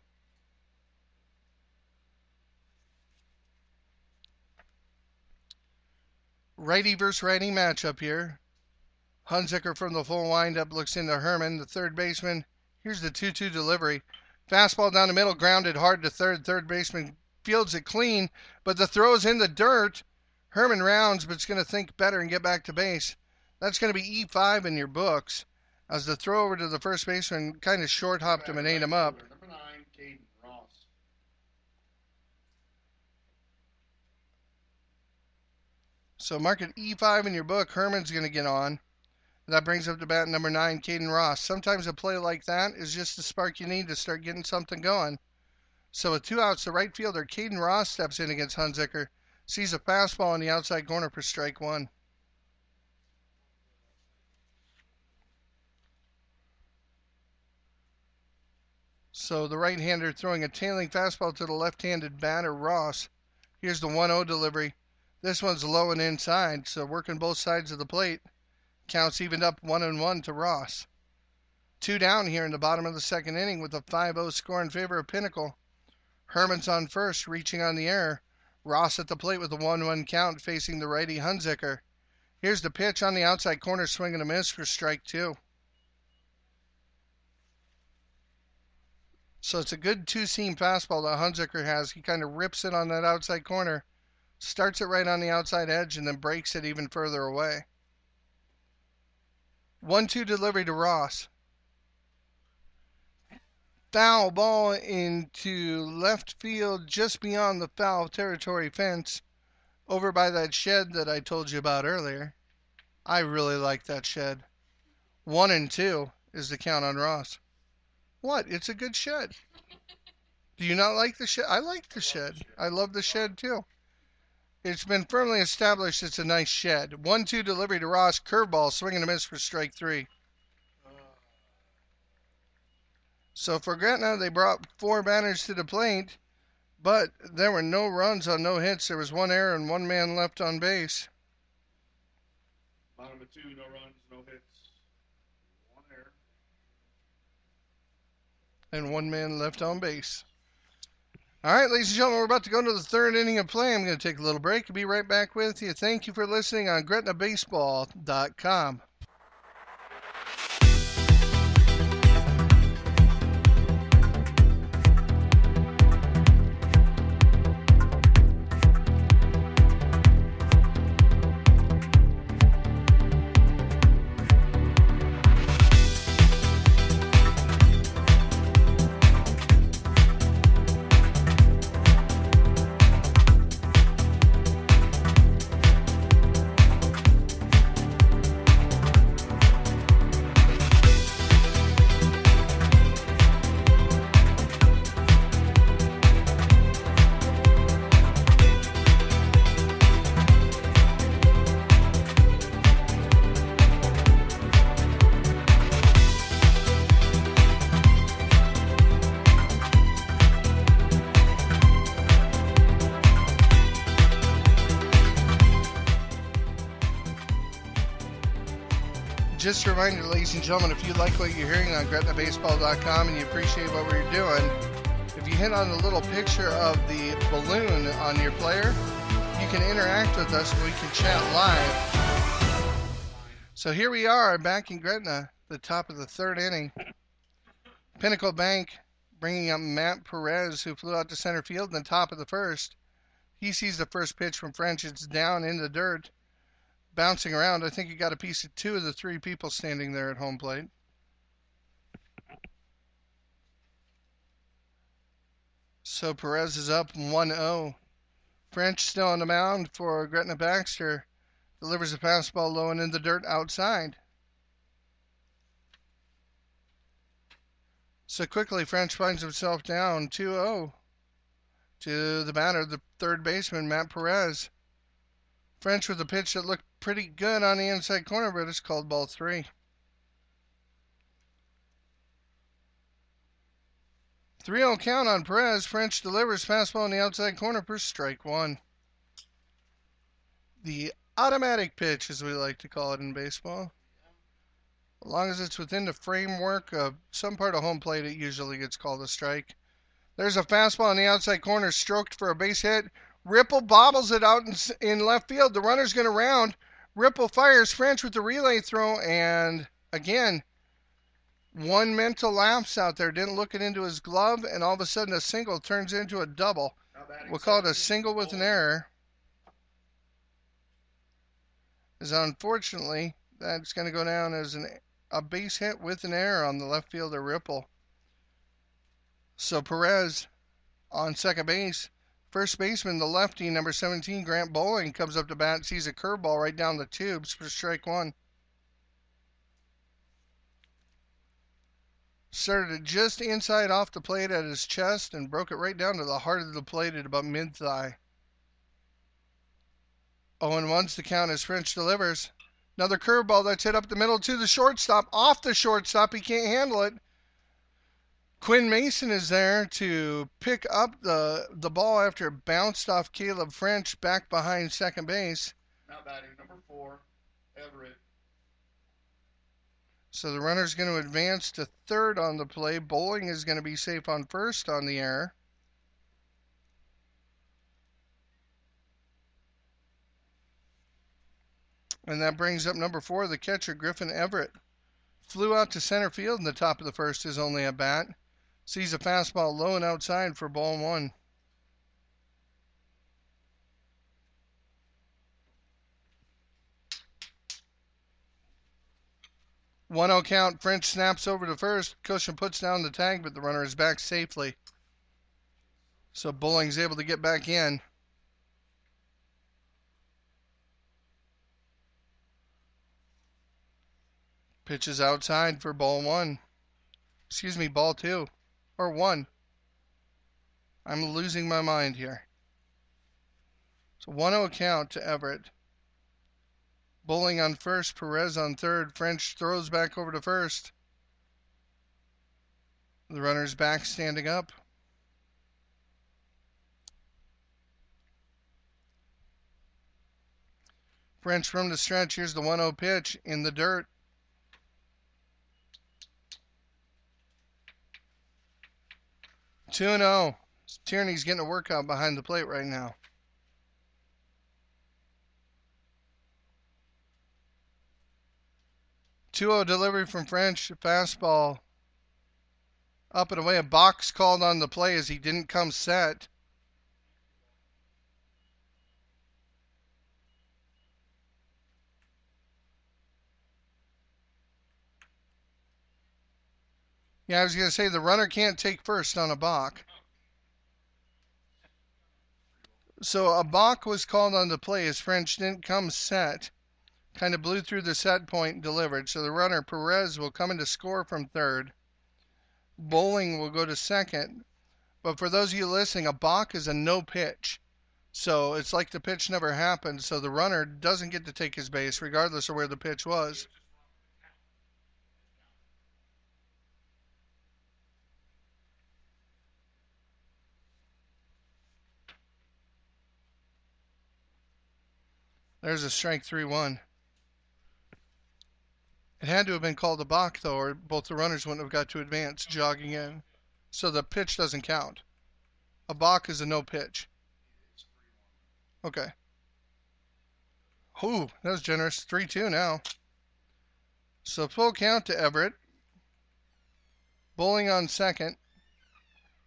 Righty versus righty matchup here. Hunziker from the full windup looks into Herman, the third baseman. Here's the 2-2 delivery. Fastball down the middle, grounded hard to third. Third baseman fields it clean, but the throw's in the dirt. Herman rounds, but it's going to think better and get back to base. That's going to be E5 in your books, as the throw over to the first baseman kind of short hopped him and ate him up. Number 9, Caden Ross. So mark it E5 in your book. Herman's going to get on. That brings up to bat number 9, Caden Ross. Sometimes a play like that is just the spark you need to start getting something going. So with 2 outs, the right fielder, Caden Ross, steps in against Hunziker. Sees a fastball on the outside corner for strike 1. So the right-hander throwing a tailing fastball to the left-handed batter, Ross. Here's the 1-0 delivery. This one's low and inside, so working both sides of the plate. Counts evened up 1-1 to Ross. 2 down here in the bottom of the second inning with a 5-0 score in favor of Pinnacle. Herman's on first, reaching on the air. Ross at the plate with a 1-1 count, facing the righty Hunziker. Here's the pitch on the outside corner, swing and a miss for strike 2. So it's a good two-seam fastball that Hunziker has. He kind of rips it on that outside corner, starts it right on the outside edge, and then breaks it even further away. 1-2 delivery to Ross. Foul ball into left field just beyond the foul territory fence over by that shed that I told you about earlier. I really like that shed. 1-2 is the count on Ross. What? It's a good shed. Do you not like the shed? I like the shed. I love the shed too. It's been firmly established it's a nice shed. 1-2 delivery to Ross. Curveball, swing and a miss for strike 3. So for Gretna, they brought 4 batters to the plate, but there were no runs on no hits. There was 1 error and 1 man left on base. Bottom of 2, no runs, no hits, 1 error. And 1 man left on base. All right, ladies and gentlemen, we're about to go into the third inning of play. I'm going to take a little break and be right back with you. Thank you for listening on GretnaBaseball.com. Just a reminder, ladies and gentlemen, if you like what you're hearing on GretnaBaseball.com and you appreciate what we're doing, if you hit on the little picture of the balloon on your player, you can interact with us and we can chat live. So here we are back in Gretna, the top of the third inning. Pinnacle Bank bringing up Matt Perez, who flew out to center field in the top of the first. He sees the first pitch from French. It's down in the dirt. Bouncing around, I think he got a piece of 2 of the 3 people standing there at home plate. So Perez is up 1-0. French still on the mound for Gretna Baxter. Delivers a fastball low and in the dirt outside. So quickly French finds himself down 2-0 to the batter, the third baseman, Matt Perez. French with a pitch that looked pretty good on the inside corner, but it's called ball 3. 3-0 count on Perez. French delivers fastball on the outside corner for strike 1. The automatic pitch, as we like to call it in baseball. As long as it's within the framework of some part of home plate, it usually gets called a strike. There's a fastball on the outside corner, stroked for a base hit. Ripple bobbles it out in left field. The runner's going to round. Ripple fires French with the relay throw, and again, one mental lapse out there. Didn't look it into his glove, and all of a sudden a single turns into a double. We'll call it a single with an error. As unfortunately, that's going to go down as a base hit with an error on the left fielder Ripple. So Perez on second base. First baseman, the lefty, number 17, Grant Bowling, comes up to bat, sees a curveball right down the tubes for strike one. Started it just inside off the plate at his chest and broke it right down to the heart of the plate at about mid-thigh. 0-1's the count as French delivers. Another curveball that's hit up the middle to the shortstop. Off the shortstop, he can't handle it. Quinn Mason is there to pick up the ball after it bounced off Caleb French back behind second base. Now batting number 4, Everett. So the runner's going to advance to third on the play. Bowling is going to be safe on first on the error. And that brings up number 4, the catcher, Griffin Everett. Flew out to center field in the top of the first, his only at bat. Sees a fastball low and outside for ball one. One 0 count. French snaps over to first. Cushion puts down the tag, but the runner is back safely. So Bowling's able to get back in. Pitches outside for ball one. Excuse me, ball two. Or one. I'm losing my mind here. So 1-0 count to Everett. Bowling on first, Perez on third. French throws back over to first. The runner's back standing up. French from the stretch. Here's the 1-0 pitch in the dirt. Two 2-0. Tierney's getting a workout behind the plate right now. Two 2-0 delivery from French. Fastball up and away. A box called on the play as he didn't come set. Yeah, I was going to say the runner can't take first on a balk. So a balk was called on the play as French didn't come set. Kind of blew through the set point and delivered. So the runner, Perez, will come in to score from third. Bowling will go to second. But for those of you listening, a balk is a no pitch. So it's like the pitch never happened. So the runner doesn't get to take his base regardless of where the pitch was. There's a strike 3-1. It had to have been called a balk, though, or both the runners wouldn't have got to advance jogging in. So the pitch doesn't count. A balk is a no pitch. Okay. Ooh, that was generous. 3-2 now. So full count to Everett. Bowling on second.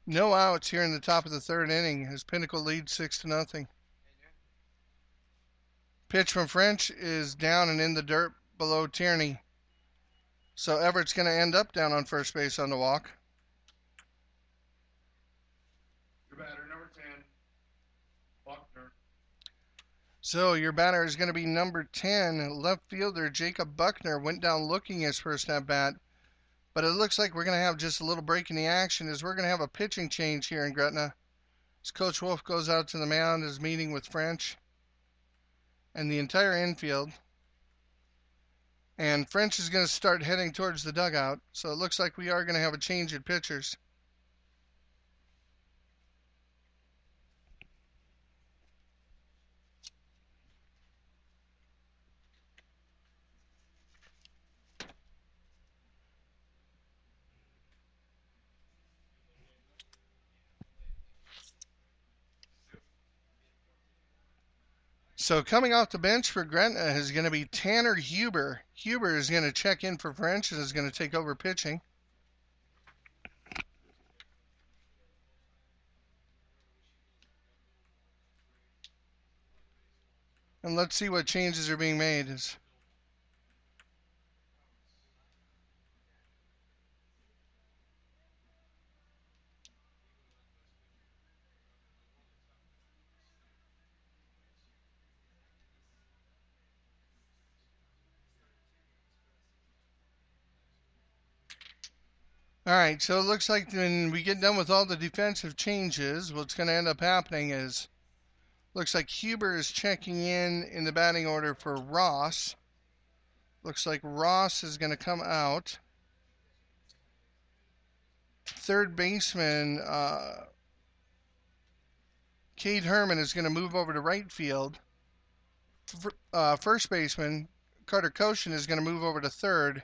No outs here in the top of the third inning as Pinnacle leads 6-0. Pitch from French is down and in the dirt below Tierney. So Everett's going to end up down on first base on the walk. Your batter, number 10, Buckner. So your batter is going to be number 10, left fielder Jacob Buckner. Went down looking his first at bat. But it looks like we're going to have just a little break in the action as we're going to have a pitching change here in Gretna. As Coach Wolf goes out to the mound, is meeting with French and the entire infield. And French is going to start heading towards the dugout. So it looks like we are going to have a change in pitchers. So coming off the bench for Gretna is going to be Tanner Huber. Huber is going to check in for French and is going to take over pitching. And let's see what changes are being made. All right, so it looks like when we get done with all the defensive changes, what's going to end up happening is, looks like Huber is checking in the batting order for Ross. Looks like Ross is going to come out. Third baseman, Cade Herman is going to move over to right field. First baseman, Carter Koshin is going to move over to third.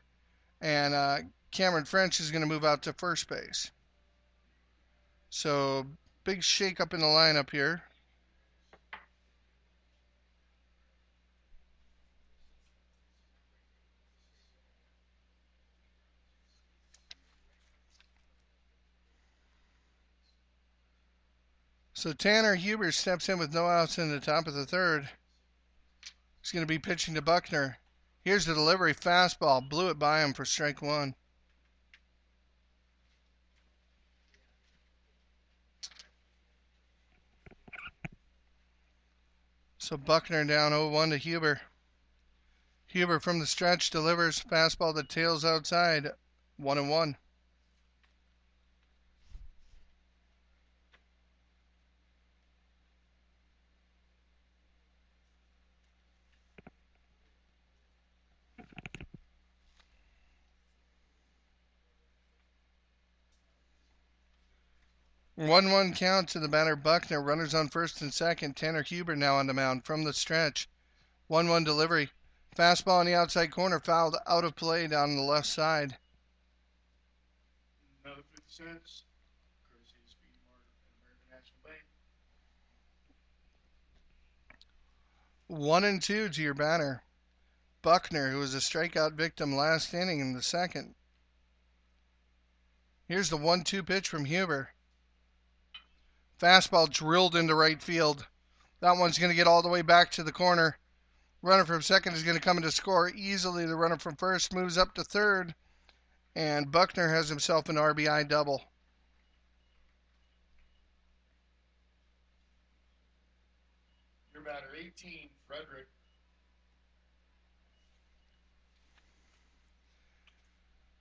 And Cameron French is going to move out to first base. So big shake up in the lineup here. So Tanner Huber steps in with no outs in the top of the third. He's going to be pitching to Buckner. Here's the delivery, fastball, blew it by him for strike one. So Buckner down 0-1 to Huber. Huber from the stretch delivers fastball that tails outside, 1-1. One count to the batter Buckner. Runners on first and second. Tanner Huber now on the mound from the stretch. 1-1 delivery. Fastball on the outside corner, fouled out of play down the left side. Another 50 cents. Courtesy of Speed Mart and American National Bank. 1-2 to your batter. Buckner, who was a strikeout victim last inning in the second. Here's the 1-2 pitch from Huber. Fastball drilled into right field. That one's going to get all the way back to the corner. Runner from second is going to come in to score easily. The runner from first moves up to third. And Buckner has himself an RBI double. Your batter 18, Frederick.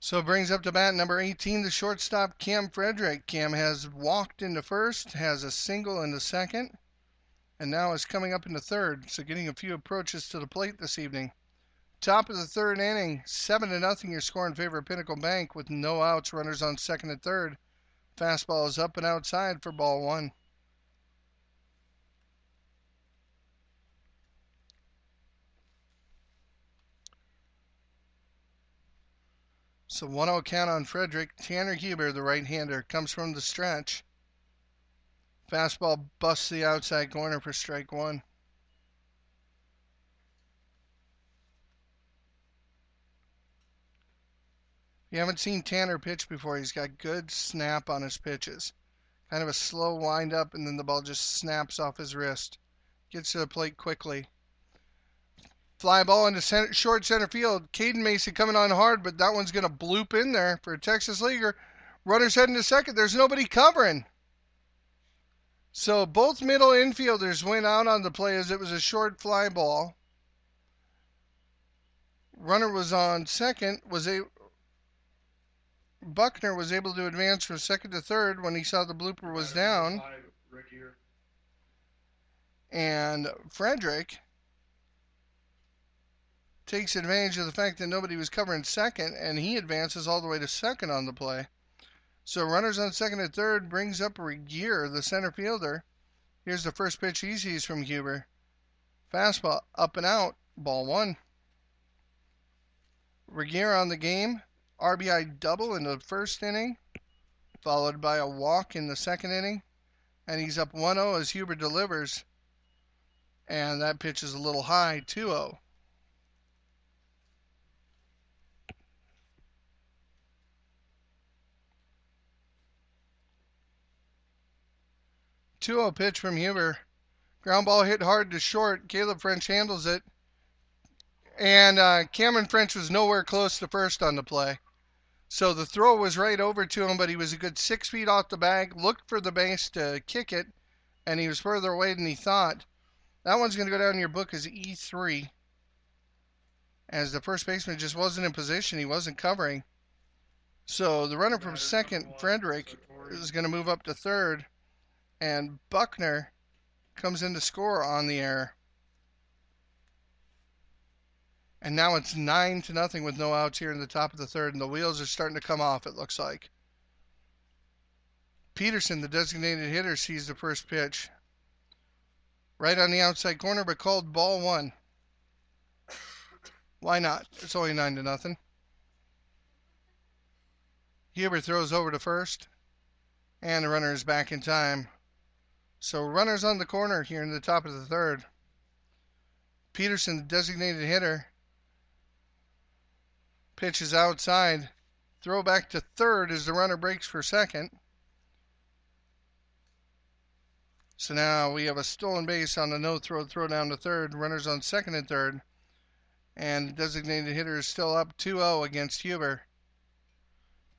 So it brings up to bat number 18, the shortstop, Cam Frederick. Cam has walked into first, has a single in the second, and now is coming up into third. So getting a few approaches to the plate this evening. Top of the third inning, 7-0 your score in favor of Pinnacle Bank with no outs, runners on second and third. Fastball is up and outside for ball one. So 1-0 count on Frederick. Tanner Huber, the right-hander, comes from the stretch. Fastball busts the outside corner for strike one. If you haven't seen Tanner pitch before, he's got good snap on his pitches. Kind of a slow wind up, and then the ball just snaps off his wrist. Gets to the plate quickly. Fly ball into short center field. Caden Mason coming on hard, but that one's going to bloop in there for a Texas Leaguer. Runner's heading to second. There's nobody covering. So both middle infielders went out on the play as it was a short fly ball. Runner was on second. Buckner was able to advance from second to third when he saw the blooper was down. And Frederick takes advantage of the fact that nobody was covering second, and he advances all the way to second on the play. So runners on second and third brings up Regier, the center fielder. Here's the first pitch he sees from Huber. Fastball up and out, ball one. Regier on the game, RBI double in the first inning, followed by a walk in the second inning, and he's up 1-0 as Huber delivers. And that pitch is a little high, 2-0. Two-0 pitch from Huber. Ground ball hit hard to short. Caleb French handles it. And Cameron French was nowhere close to first on the play. So the throw was right over to him, but he was a good 6 feet off the bag, looked for the base to kick it, and he was further away than he thought. That one's going to go down in your book as E3, as the first baseman just wasn't in position. He wasn't covering. So the runner from second, Frederick, is going to move up to third, and Buckner comes in to score on the error. And now it's 9-0 with no outs here in the top of the third, and the wheels are starting to come off, it looks like. Peterson, the designated hitter, sees the first pitch. Right on the outside corner, but called ball one. Why not? It's only 9-0. Huber throws over to first, and the runner is back in time. So runners on the corner here in the top of the third. Peterson, the designated hitter, pitches outside. Throw back to third as the runner breaks for second. So now we have a stolen base on the no-throw down to third. Runners on second and third. And the designated hitter is still up 2-0 against Huber.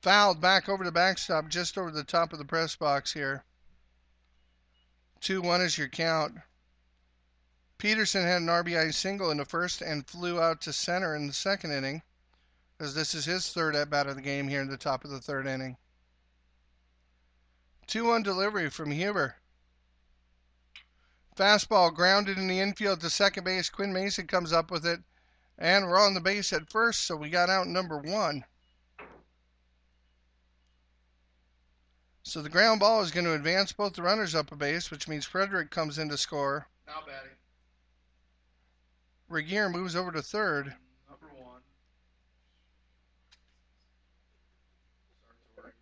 Fouled back over the backstop, just over the top of the press box here. 2-1 is your count. Peterson had an RBI single in the first and flew out to center in the second inning, as this is his third at-bat of the game here in the top of the third inning. 2-1 delivery from Huber. Fastball grounded in the infield to second base. Quinn Mason comes up with it, and we're on the base at first, so we got out number one. So the ground ball is going to advance both the runners up a base, which means Frederick comes in to score. Now batting. Regier moves over to third. Number one. Sartori.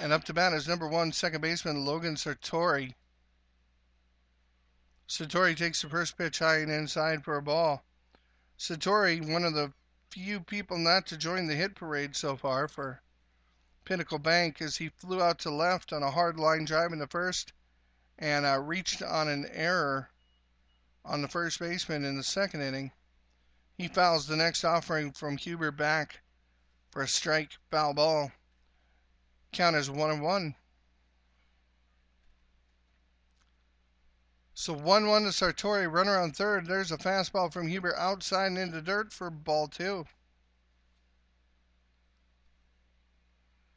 And up to bat is number one, second baseman Logan Sartori. Sartori takes the first pitch high and inside for a ball. Sartori, one of the few people not to join the hit parade so far for Pinnacle Bank, as he flew out to left on a hard line drive in the first and reached on an error on the first baseman in the second inning. He fouls the next offering from Huber back for a strike, foul ball. Count is 1-1. So 1-1 to Sartori, runner on third. There's a fastball from Huber outside and into dirt for ball two.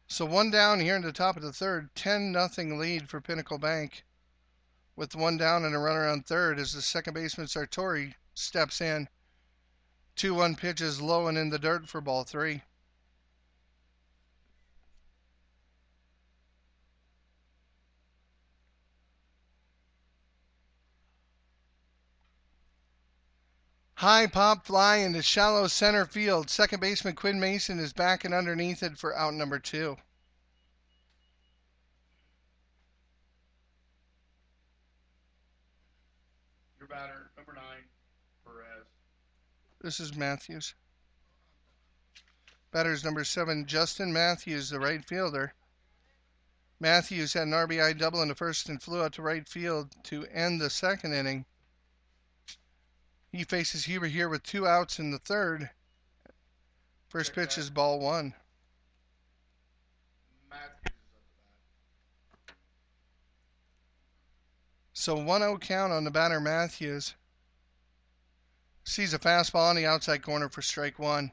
So one down here in the top of the third, 10-0 lead for Pinnacle Bank. With one down and a runner on third as the second baseman Sartori steps in. 2-1 pitches low and in the dirt for ball three. High pop fly into shallow center field. Second baseman Quinn Mason is back and underneath it for out number two. Your batter, number 9, Perez. This is Matthews. Batter's number 7, Justin Matthews, the right fielder. Matthews had an RBI double in the first and flew out to right field to end the second inning. He faces Huber here with 2 outs in the third. First pitch is ball one. Matthews is up the bat. So 1-0 count on the batter Matthews. Sees a fastball on the outside corner for strike one.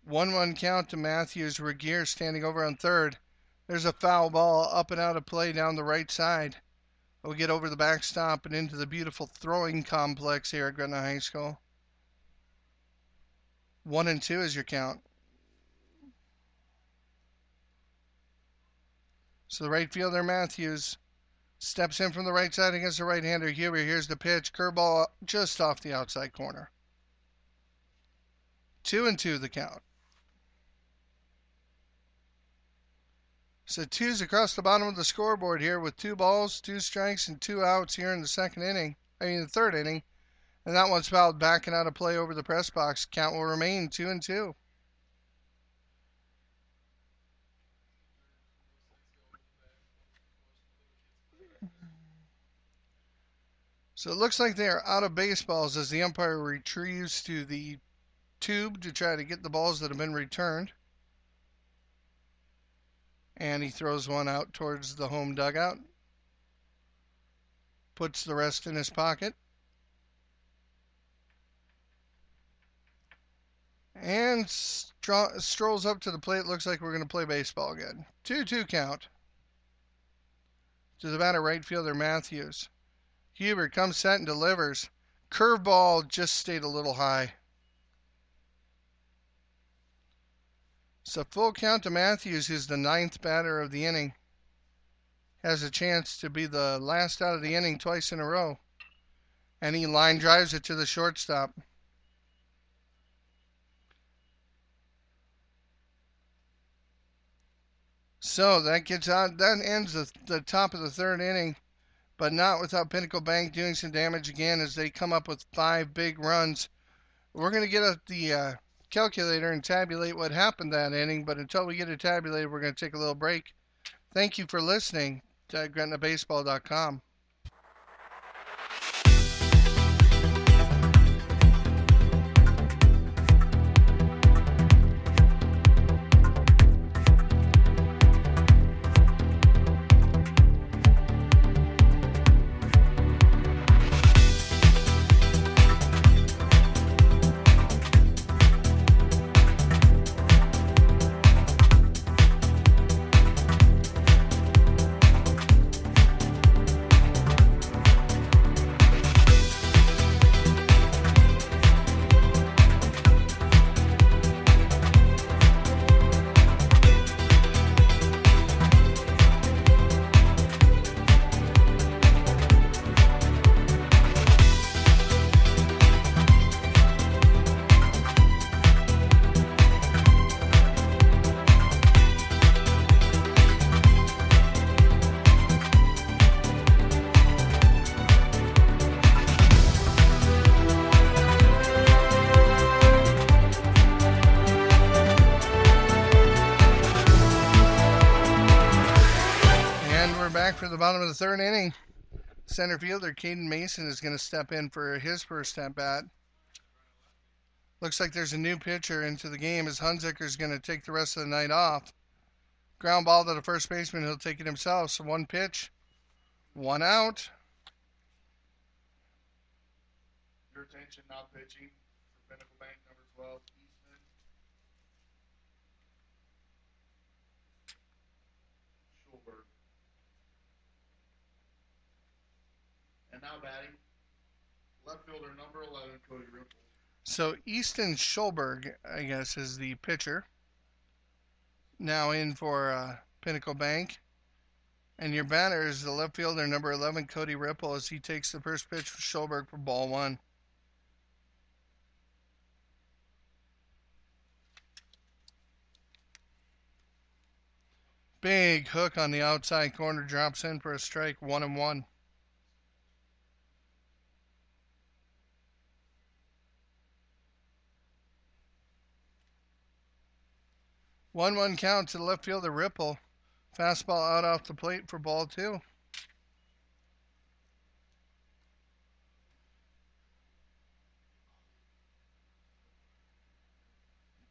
One count to Matthews. Regier standing over on third. There's a foul ball up and out of play down the right side. We'll get over the backstop and into the beautiful throwing complex here at Gretna High School. 1-2 is your count. So the right fielder Matthews steps in from the right side against the right-hander Huber. Here's the pitch. Curveball just off the outside corner. 2-2 the count. So twos across the bottom of the scoreboard here with 2 balls, 2 strikes, and 2 outs here in the the third inning. And that one's fouled back and out of play over the press box. Count will remain 2-2. So it looks like they are out of baseballs as the umpire retrieves to the tube to try to get the balls that have been returned. And he throws one out towards the home dugout. Puts the rest in his pocket. And strolls up to the plate. Looks like we're going to play baseball again. 2-2 count. To the batter, right fielder Matthews. Hubert comes set and delivers. Curveball just stayed a little high. So full count to Matthews, who's the 9th batter of the inning. Has a chance to be the last out of the inning twice in a row. And he line drives it to the shortstop. So that ends the top of the third inning, but not without Pinnacle Bank doing some damage again as they come up with 5 big runs. We're going to get at the calculator and tabulate what happened that inning, but until we get it tabulated, we're going to take a little break. Thank you for listening to GretnaBaseball.com. Back for the bottom of the third inning. Center fielder Caden Mason is going to step in for his first at bat. Looks like there's a new pitcher into the game as Hunziker is going to take the rest of the night off. Ground ball to the first baseman. He'll take it himself. So 1 pitch, 1 out. Your attention now pitching for Pinnacle Bank number 12, Eastman. Schulberg. And now batting, left fielder number 11, Cody Ripple. So Easton Schulberg, I guess, is the pitcher. Now in for Pinnacle Bank. And your batter is the left fielder number 11, Cody Ripple, as he takes the first pitch for Schulberg for ball 1. Big hook on the outside corner, drops in for a strike, 1-1. 1-1 count to the left fielder Ripple. Fastball out off the plate for ball 2.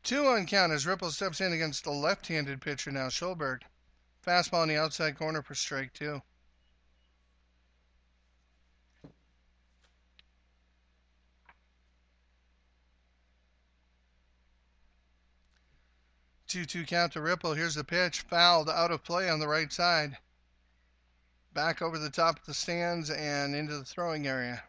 Two-one count as Ripple steps in against the left-handed pitcher now, Schulberg. Fastball on the outside corner for strike 2. 2-2 count to Ripple. Here's the pitch. Fouled out of play on the right side. Back over the top of the stands and into the throwing area.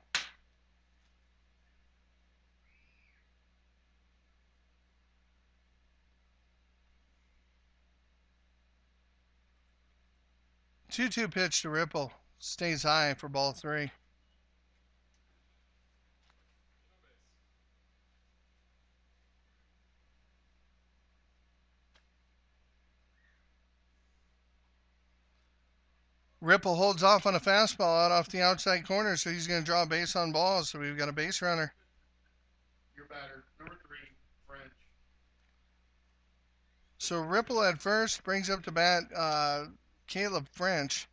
Two-two pitch to Ripple. Stays high for ball 3. Ripple holds off on a fastball out off the outside corner, so he's going to draw a base on balls. So we've got a base runner. Your batter, number 3, French. So Ripple at first brings up to bat Caleb French.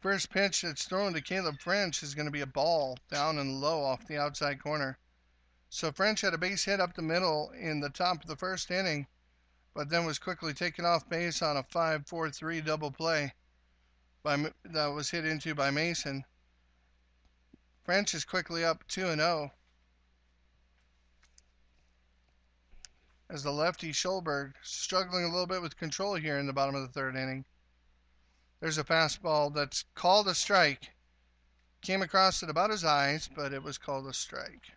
First pitch that's thrown to Caleb French is going to be a ball down and low off the outside corner. So French had a base hit up the middle in the top of the first inning, but then was quickly taken off base on a 5-4-3 double play that was hit into by Mason. French is quickly up 2-0 as the lefty Schulberg struggling a little bit with control here in the bottom of the third inning. There's a fastball that's called a strike. Came across at about his eyes, but it was called a strike.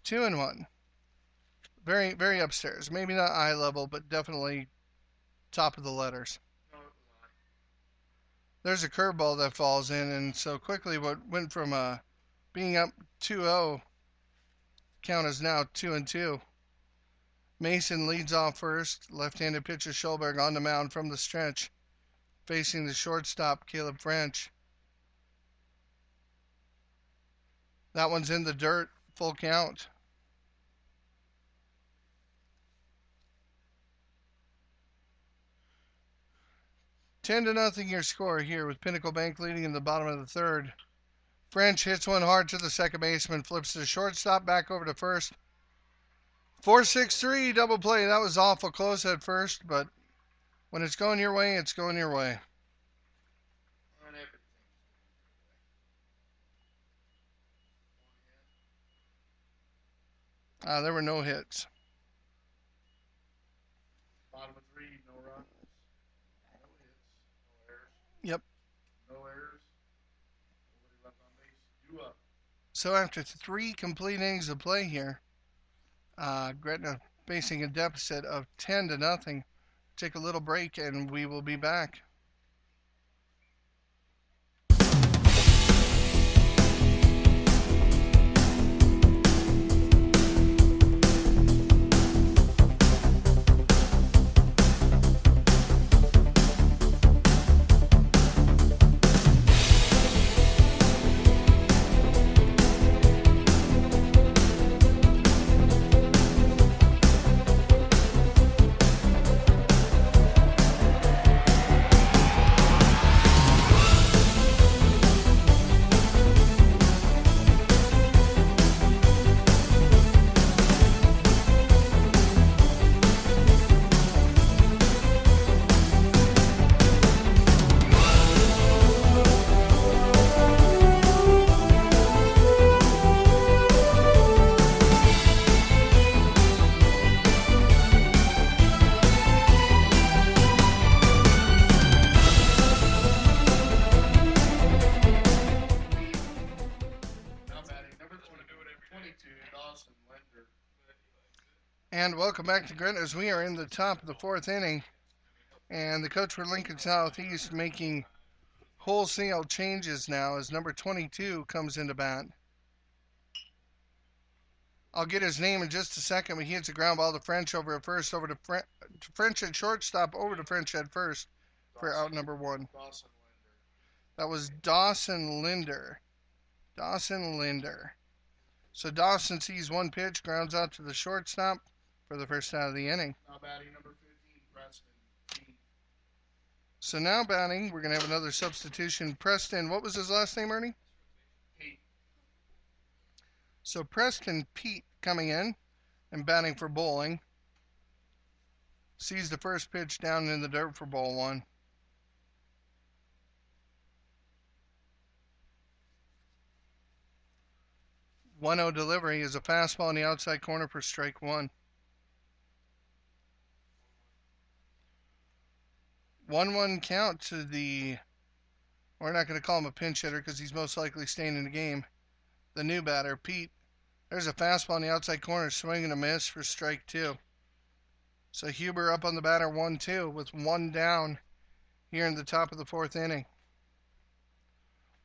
2-1. Very, very upstairs. Maybe not eye level, but definitely top of the letters. No, it was on. There's a curveball that falls in, and so quickly what went from being up 2-0, count is now 2-2. Mason leads off first. Left-handed pitcher Schulberg on the mound from the stretch, facing the shortstop Caleb French. That one's in the dirt, full count. Ten to nothing your score here with Pinnacle Bank leading in the bottom of the third. French hits one hard to the second baseman, flips to the shortstop, back over to first. 4-6-3 double play. That was awful close at first, but when it's going your way, it's going your way. On everything. There were no hits. Bottom of 3, no runs, no hits, no errors. Yep. No errors. Nobody left on base. 2 up. So after 3 complete innings of play here, Gretna facing a deficit of 10 to nothing. Take a little break and we will be back. And welcome back to Gretna as we are in the top of the fourth inning. And the coach for Lincoln Southeast making wholesale changes now as number 22 comes into bat. I'll get his name in just a second, but he hits a ground ball to French over at first, over to French at shortstop, over to French at first for out number 1. Dawson Linder. That was Dawson Linder. Dawson Linder. So Dawson sees one pitch, grounds out to the shortstop for the first out of the inning. Now batting number 15, Preston P. So now batting, we're going to have another substitution. Preston, what was his last name, Ernie? Pete. So Preston Pete coming in and batting for Bowling. Sees the first pitch down in the dirt for ball 1. One-0 delivery is a fastball in the outside corner for strike 1. 1-1 count to the, we're not going to call him a pinch hitter because he's most likely staying in the game, the new batter, Pete. There's a fastball in the outside corner, swing and a miss for strike 2. So Huber up on the batter 1-2 with 1 down here in the top of the fourth inning.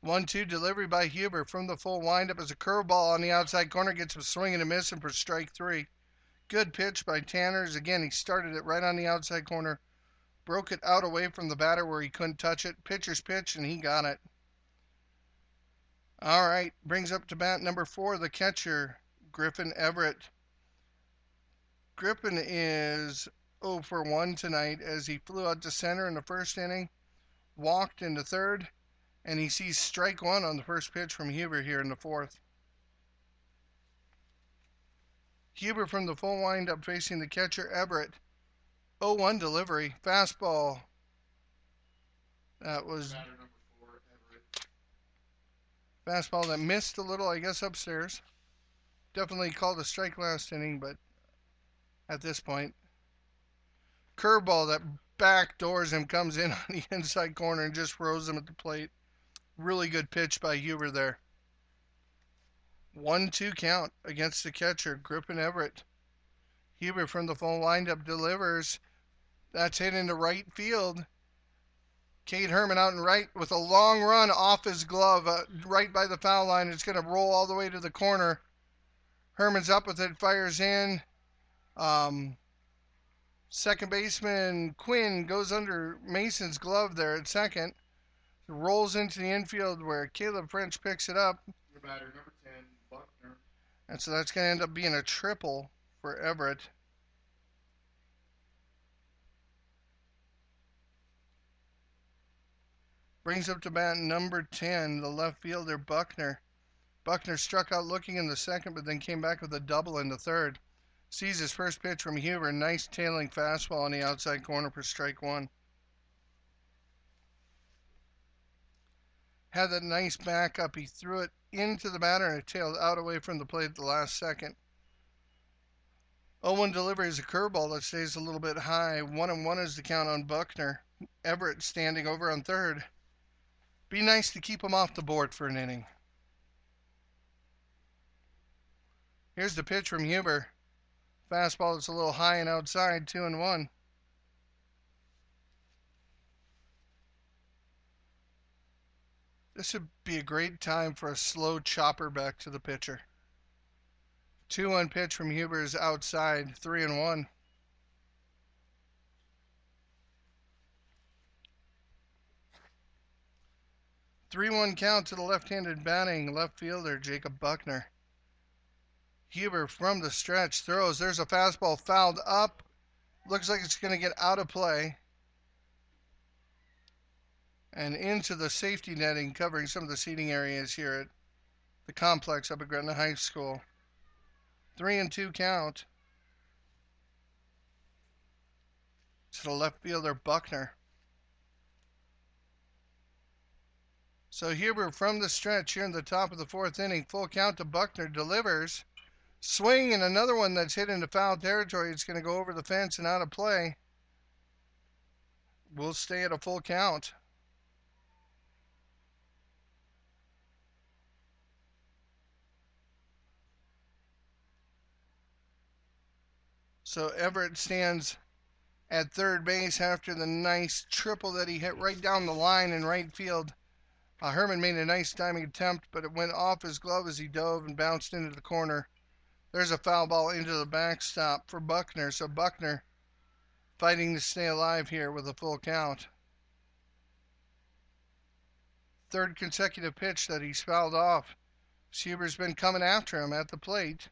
1-2 delivery by Huber from the full windup as a curveball on the outside corner gets a swing and a miss and for strike 3. Good pitch by Tanners. Again, he started it right on the outside corner, broke it out away from the batter where he couldn't touch it. Pitcher's pitch, and he got it. All right, brings up to bat number 4, the catcher, Griffin Everett. Griffin is 0 for 1 tonight as he flew out to center in the first inning, walked into third, and he sees strike 1 on the first pitch from Huber here in the fourth. Huber from the full windup facing the catcher, Everett. 0-1 delivery, fastball. That was Batter number 4, Everett. fastball that missed a little, I guess, upstairs. Definitely called a strike last inning, but at this point. Curveball that backdoors him, comes in on the inside corner and just throws him at the plate. Really good pitch by Huber there. 1-2 count against the catcher, Griffin Everett. Huber from the full windup delivers. That's hit into right field. Cade Herman out in right with a long run off his glove, right by the foul line. It's going to roll all the way to the corner. Herman's up with it, fires in. Second baseman Quinn goes under Mason's glove there at second. Rolls into the infield where Caleb French picks it up. The batter number 10, Buckner. And so that's going to end up being a triple for Everett. Brings up to bat number 10, the left fielder, Buckner. Buckner struck out looking in the second, but then came back with a double in the third. Sees his first pitch from Huber. Nice tailing fastball on the outside corner for strike 1. Had that nice backup. He threw it into the batter and it tailed out away from the plate at the last second. 0-1 delivery is a curveball that stays a little bit high. 1-1 is the count on Buckner. Everett standing over on third. Be nice to keep him off the board for an inning. Here's the pitch from Huber. Fastball that's a little high and outside, 2-1. This would be a great time for a slow chopper back to the pitcher. 2-1 pitch from Huber is outside, 3-1. 3-1 count to the left-handed batting left fielder, Jacob Buckner. Huber from the stretch throws. There's a fastball fouled up. Looks like it's going to get out of play. And into the safety netting covering some of the seating areas here at the complex up at Gretna High School. 3-2 count to the left fielder, Buckner. So Huber from the stretch here in the top of the fourth inning. Full count to Buckner. Delivers. Swing and another one that's hit into foul territory. It's going to go over the fence and out of play. We'll stay at a full count. So Everett stands at third base after the nice triple that he hit right down the line in right field. Herman made a nice timing attempt, but it went off his glove as he dove and bounced into the corner. There's a foul ball into the backstop for Buckner. So Buckner fighting to stay alive here with a full count. Third consecutive pitch that he's fouled off. Huber's been coming after him at the plate.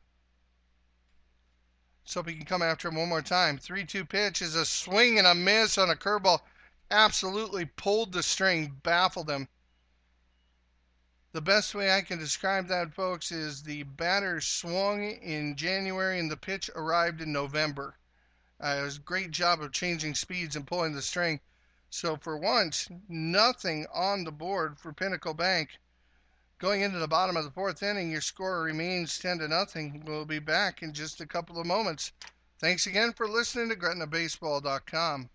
So if he can come after him one more time. 3-2 pitch is a swing and a miss on a curveball. Absolutely pulled the string, baffled him. The best way I can describe that, folks, is the batter swung in January and the pitch arrived in November. It was a great job of changing speeds and pulling the string. So for once, nothing on the board for Pinnacle Bank. Going into the bottom of the fourth inning, your score remains 10-0. We'll be back in just a couple of moments. Thanks again for listening to GretnaBaseball.com.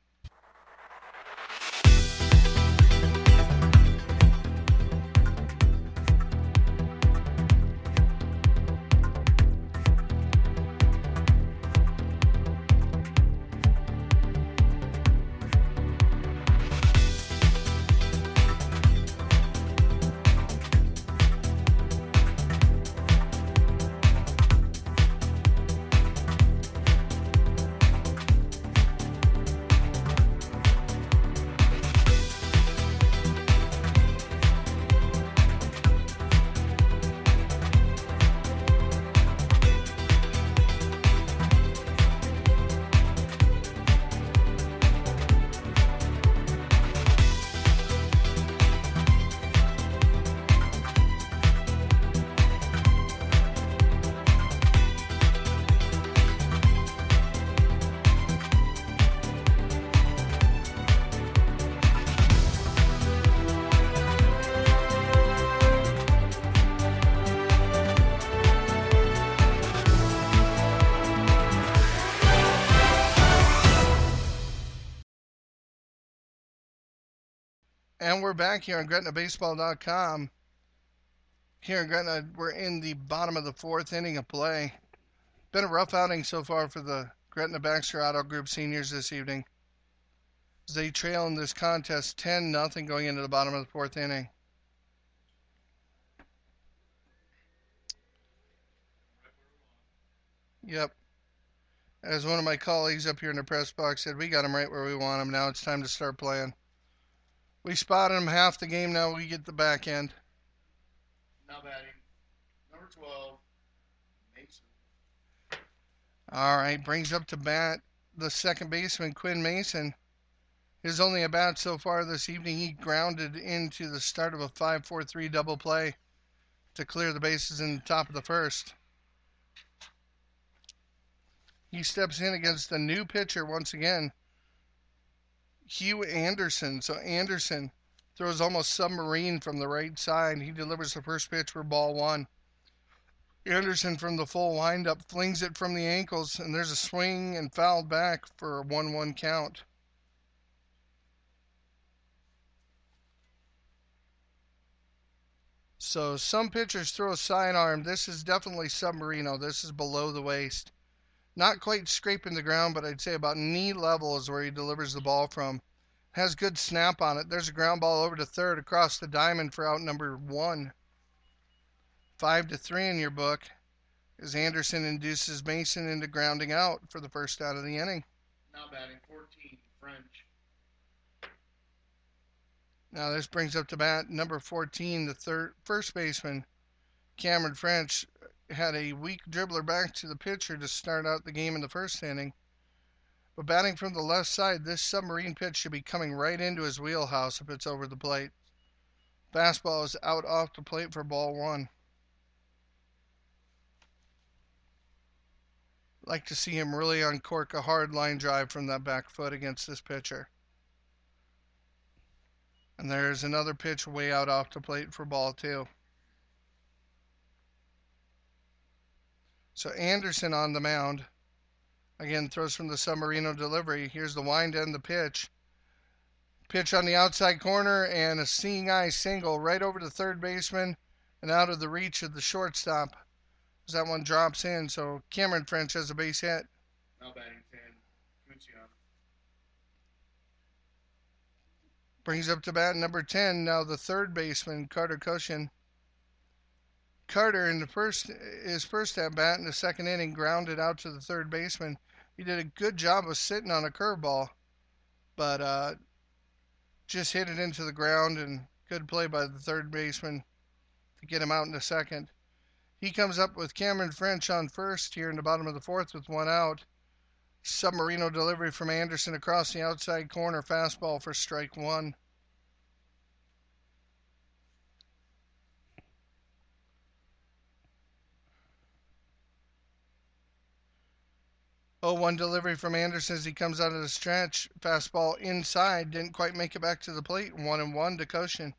And we're back here on GretnaBaseball.com. Here in Gretna, we're in the bottom of the fourth inning of play. Been a rough outing so far for the Gretna Baxter Auto Group seniors this evening, as they trail in this contest 10-0 going into the bottom of the fourth inning. Yep. As one of my colleagues up here in the press box said, we got them right where we want them. Now it's time to start playing. We spotted them half the game. Now we get the back end. Now batting, number 12, Mason. All right, brings up to bat the second baseman, Quinn Mason. His only at bat so far this evening, he grounded into the start of a 5-4-3 double play to clear the bases in the top of the first. He steps in against the new pitcher once again, Hugh Anderson. So Anderson throws almost submarine from the right side. He delivers the first pitch for ball one. Anderson from the full windup flings it from the ankles, and there's a swing and fouled back for a 1-1 count. So some pitchers throw a sidearm. This is definitely submarino. This is below the waist. Not quite scraping the ground, but I'd say about knee level is where he delivers the ball from. Has good snap on it. There's a ground ball over to third across the diamond for out number 1. 5-3 in your book, as Anderson induces Mason into grounding out for the first out of the inning. Now batting, 14, French. Now this brings up to bat number 14, the first baseman, Cameron French. Had a weak dribbler back to the pitcher to start out the game in the first inning. But batting from the left side, this submarine pitch should be coming right into his wheelhouse if it's over the plate. Fastball is out off the plate for ball one. Like to see him really uncork a hard line drive from that back foot against this pitcher. And there's another pitch way out off the plate for ball two. So Anderson on the mound. Again, throws from the submarino delivery. Here's the wind and the pitch. Pitch on the outside corner and a seeing eye single right over to third baseman and out of the reach of the shortstop as that one drops in. So Cameron French has a base hit. Now batting, 10, Kuchian. Brings up to bat number 10, now the third baseman, Carter Cushion. Carter, in his first at bat in the second inning, grounded out to the third baseman. He did a good job of sitting on a curveball, but just hit it into the ground, and good play by the third baseman to get him out in the second. He comes up with Cameron French on first here in the bottom of the fourth with one out. Submarino delivery from Anderson across the outside corner, fastball for strike one. 0-1 delivery from Anderson as he comes out of the stretch. Fastball inside. Didn't quite make it back to the plate. 1-1 to Cushion.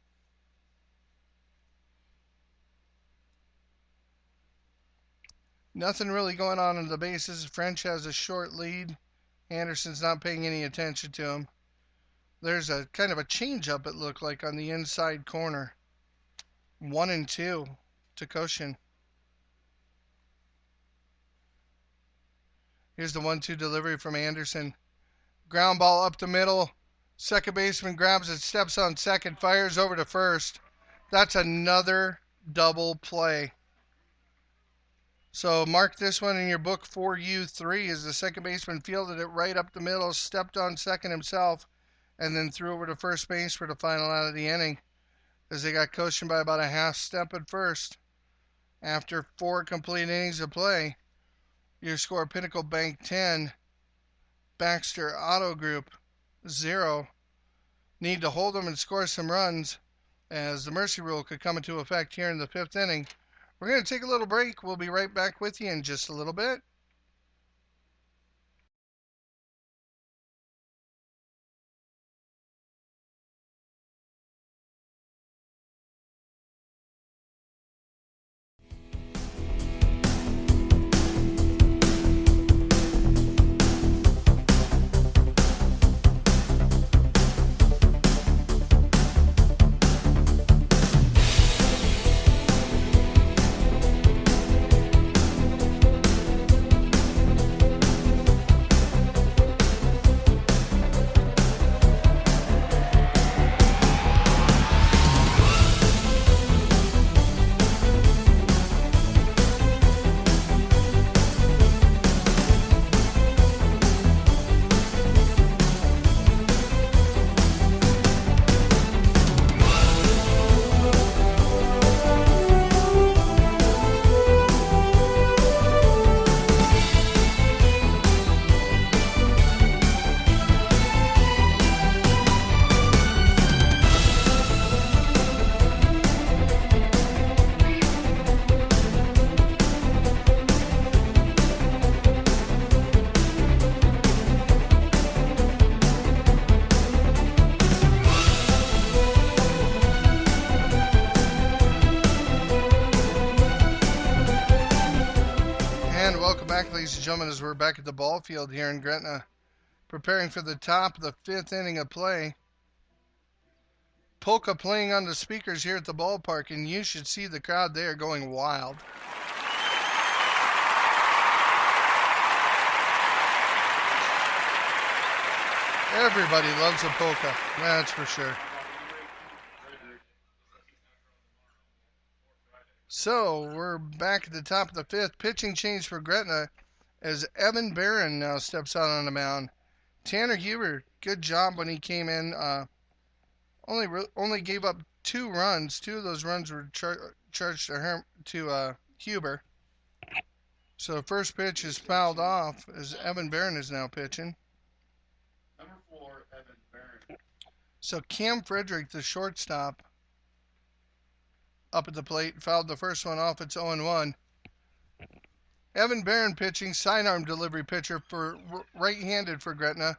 Nothing really going on in the bases. French has a short lead. Anderson's not paying any attention to him. There's a kind of a changeup, it looked like, on the inside corner. 1-2 to Cushion. Here's the 1-2 delivery from Anderson. Ground ball up the middle. Second baseman grabs it, steps on second, fires over to first. That's another double play. So mark this one in your book for U3 as the second baseman fielded it right up the middle, stepped on second himself, and then threw over to first base for the final out of the inning as they got Cushion by about a half step at first. After 4 complete innings of play, your score, Pinnacle Bank 10, Baxter Auto Group 0. Need to hold them and score some runs as the mercy rule could come into effect here in the 5th inning. We're going to take a little break. We'll be right back with you in just a little bit. and gentlemen, as we're back at the ball field here in Gretna, preparing for the top of the 5th inning of play. Polka playing on the speakers here at the ballpark, and you should see the crowd. They are going wild. Everybody loves a polka, that's for sure. So we're back at the top of the 5th. Pitching change for Gretna as Evan Barron now steps out on the mound. Tanner Huber, good job when he came in. Only gave up 2 runs. 2 of those runs were charged to Huber. So the first pitch is fouled off as Evan Barron is now pitching. Number 4, Evan Barron. So Cam Frederick, the shortstop, up at the plate, fouled the first one off. It's 0-1. Evan Barron pitching, sidearm delivery pitcher for right-handed for Gretna.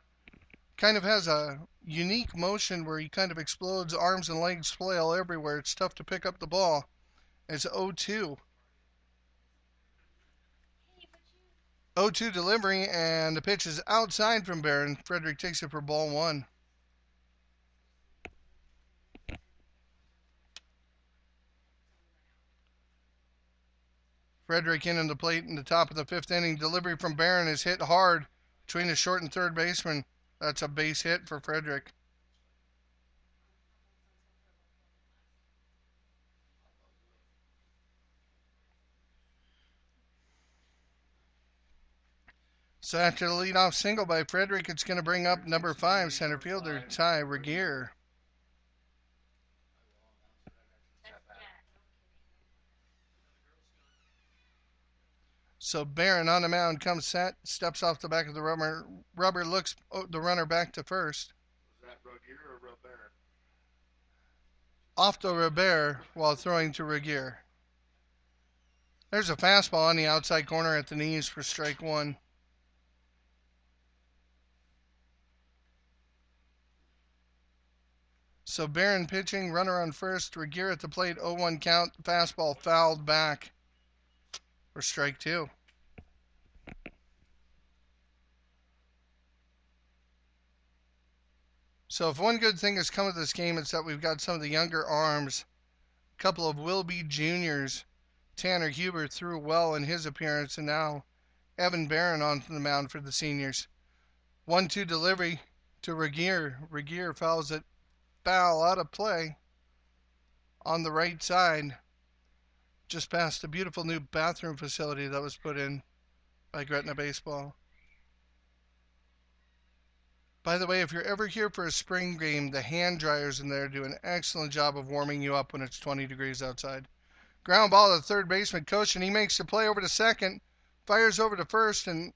Kind of has a unique motion where he kind of explodes, arms and legs flail everywhere. It's tough to pick up the ball. It's 0-2. 0-2 delivery, and the pitch is outside from Barron. Frederick takes it for ball 1. Frederick in on the plate in the top of the 5th inning. Delivery from Barron is hit hard between the short and third baseman. That's a base hit for Frederick. So after the leadoff single by Frederick, it's going to bring up number 5, center fielder Ty Regier. So Barron on the mound, comes set, steps off the back of the rubber. Rubber looks the runner back to first. Was that Regier or Robert? Off to Robert while throwing to Regier. There's a fastball on the outside corner at the knees for strike 1. So Barron pitching, runner on first, Regier at the plate, 0-1 count, fastball fouled back for strike 2. So if one good thing has come of this game, it's that we've got some of the younger arms. A couple of Will B juniors. Tanner Huber threw well in his appearance, and now Evan Barron on the mound for the seniors. 1-2 delivery to Regier. Regier fouls it foul out of play on the right side, just past the beautiful new bathroom facility that was put in by Gretna Baseball. By the way, if you're ever here for a spring game, the hand dryers in there do an excellent job of warming you up when it's 20 degrees outside. Ground ball to the third baseman, Koshin. He makes the play over to second, fires over to first, and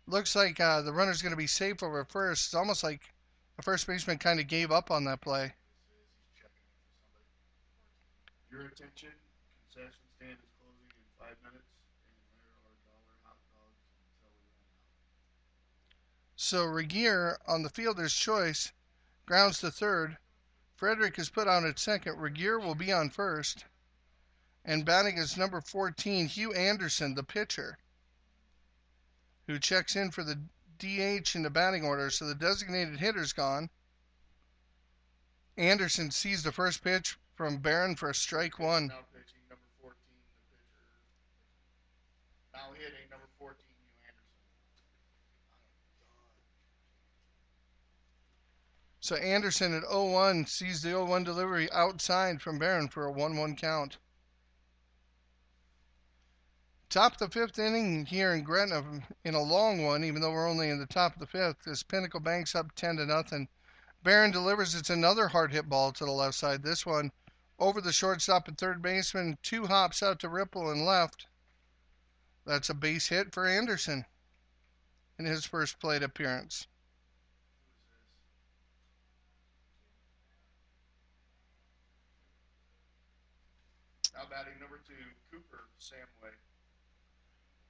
looks like the runner's going to be safe over first. It's almost like the first baseman kind of gave up on that play. Your attention, concession stand is closing in 5 minutes, and there are dollar hot dogs until we run out. So Regier on the fielder's choice grounds to third. Frederick is put on at second. Regier will be on first. And batting is number 14, Hugh Anderson, the pitcher, who checks in for the DH in the batting order. So the designated hitter's gone. Anderson sees the first pitch from Barron for a strike 1. Now pitching number 14, the pitcher. Now hitting number 14, Hugh Anderson. So Anderson at 0-1 sees the 0-1 delivery outside from Barron for a 1-1 count. Top of the 5th inning here in Gretna in a long one, even though we're only in the top of the 5th, as Pinnacle Bank's up 10-0. Barron delivers. It's another hard hit ball to the left side. This one over the shortstop and third baseman. 2 hops out to Ripple and left. That's a base hit for Anderson in his first plate appearance. Now batting number 2, Cooper Samway.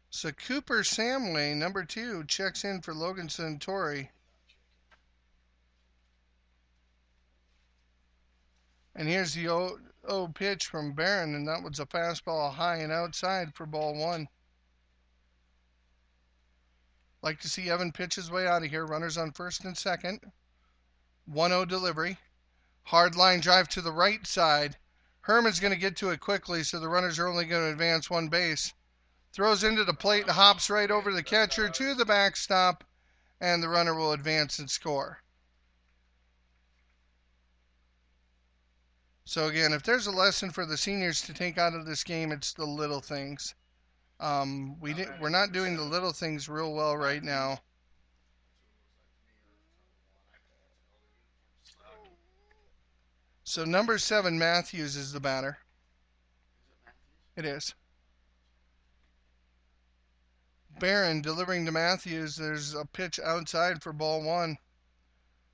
So Cooper Samway, number 2, checks in for Logan Suntory. And here's the 0 pitch from Barron, and that was a fastball high and outside for ball 1. Like to see Evan pitch his way out of here. Runners on first and second. 1-0 delivery. Hard line drive to the right side. Herman's going to get to it quickly, so the runners are only going to advance one base. Throws into the plate and hops right over the catcher to the backstop, and the runner will advance and score. So again, if there's a lesson for the seniors to take out of this game, it's the little things. We're not doing the little things real well right now. So number 7, Matthews, is the batter. It is. Barron delivering to Matthews. There's a pitch outside for ball 1.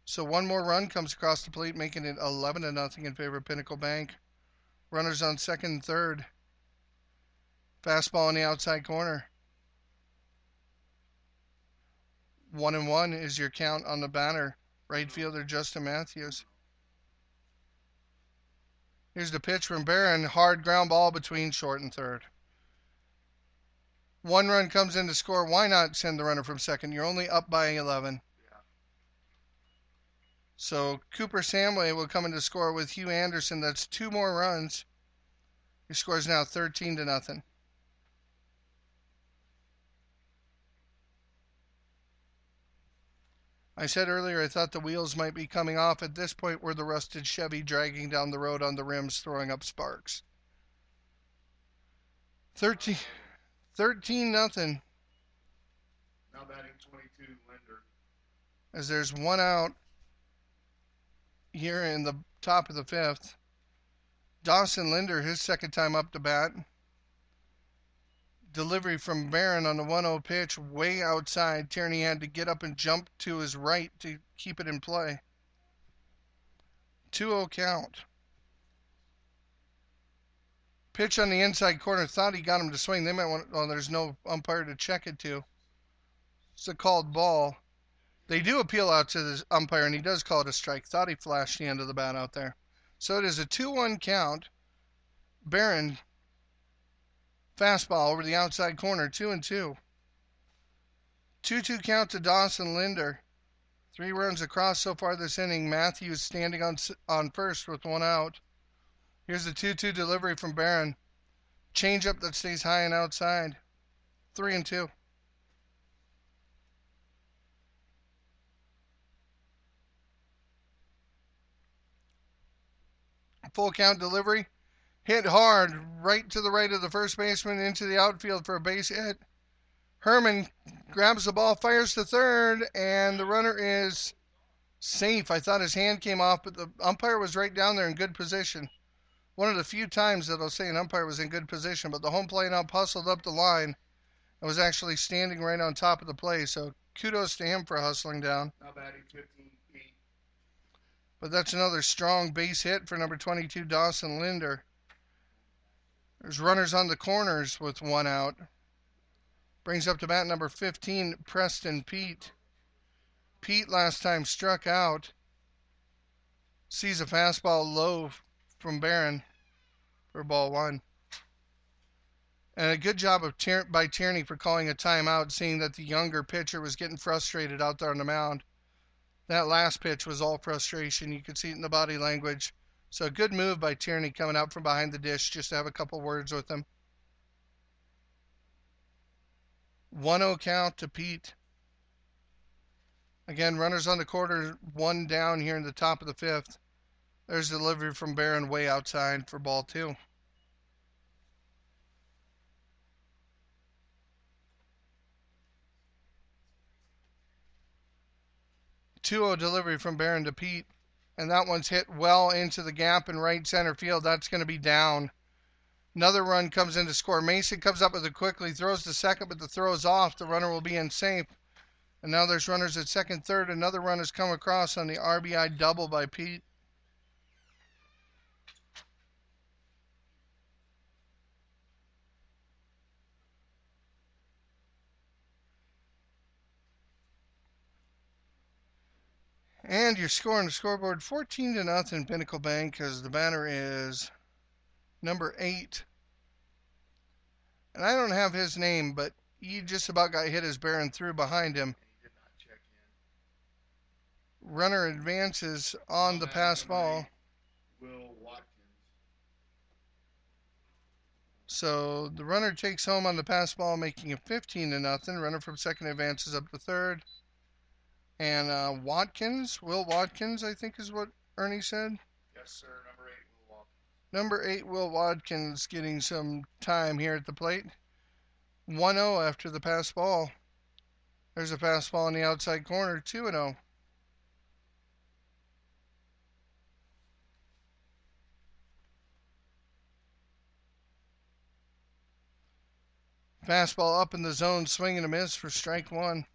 So one more run comes across the plate, making it 11-0 in favor of Pinnacle Bank. Runners on second and third. Fastball in the outside corner. 1-1 is your count on the batter. Right fielder Justin Matthews. Here's the pitch from Barron. Hard ground ball between short and third. One run comes in to score. Why not send the runner from second? You're only up by 11. So Cooper Samway will come in to score with Hugh Anderson. That's 2 more runs. Your score is now 13-0. I said earlier I thought the wheels might be coming off. At this point, we're the rusted Chevy dragging down the road on the rims, throwing up sparks. 13-0. Now batting 22, Linder. As there's one out here in the top of the 5th. Dawson Linder, his second time up to bat. Delivery from Barron on the 1-0 pitch, way outside. Tierney had to get up and jump to his right to keep it in play. 2-0 count. Pitch on the inside corner. Thought he got him to swing. They might want. Oh, there's no umpire to check it to. It's a called ball. They do appeal out to the umpire, and he does call it a strike. Thought he flashed the end of the bat out there. So it is a 2-1 count. Barron, fastball over the outside corner, 2-2. 2-2 count to Dawson Linder. 3 runs across so far this inning. Matthews standing on first with 1 out. Here's the 2-2 delivery from Barron. Changeup that stays high and outside. 3-2. Full count delivery. Hit hard right to the right of the first baseman into the outfield for a base hit. Herman grabs the ball, fires to third, and the runner is safe. I thought his hand came off, but the umpire was right down there in good position. One of the few times that I'll say an umpire was in good position, but the home plate ump hustled up the line and was actually standing right on top of the play. So kudos to him for hustling down. Now batting 15, Pete. But that's another strong base hit for number 22, Dawson Linder. There's runners on the corners with 1 out. Brings up to bat number 15, Preston Pete. Pete last time struck out. Sees a fastball low from Barron for ball 1. And a good job of by Tierney for calling a timeout, seeing that the younger pitcher was getting frustrated out there on the mound. That last pitch was all frustration. You could see it in the body language. So a good move by Tierney coming out from behind the dish just to have a couple words with him. 1-0 count to Pete. Again, runners on the corner, 1 down here in the top of the 5th. There's delivery from Barron way outside for ball 2. Delivery from Barron to Pete. And that one's hit well into the gap in right center field. That's going to be down. Another run comes in to score. Mason comes up with it quickly, throws to second, but the throw is off. The runner will be in safe. And now there's runners at second, third. Another run has come across on the RBI double by Pete. And your score on the scoreboard, 14-0 Pinnacle Bank, because the batter is number 8. And I don't have his name, but He just about got hit as Barron threw behind him. And he did not check in. Runner advances on the pass ball. Will Watkins. So the runner takes home on the pass ball, making it 15-0. Runner from second advances up to third. And Will Watkins, I think is what Ernie said. Yes, sir. Number 8, Will Watkins. Number 8, Will Watkins getting some time here at the plate. 1-0 after the pass ball. There's a pass ball in the outside corner, 2-0. Fastball up in the zone, swing and a miss for strike 1.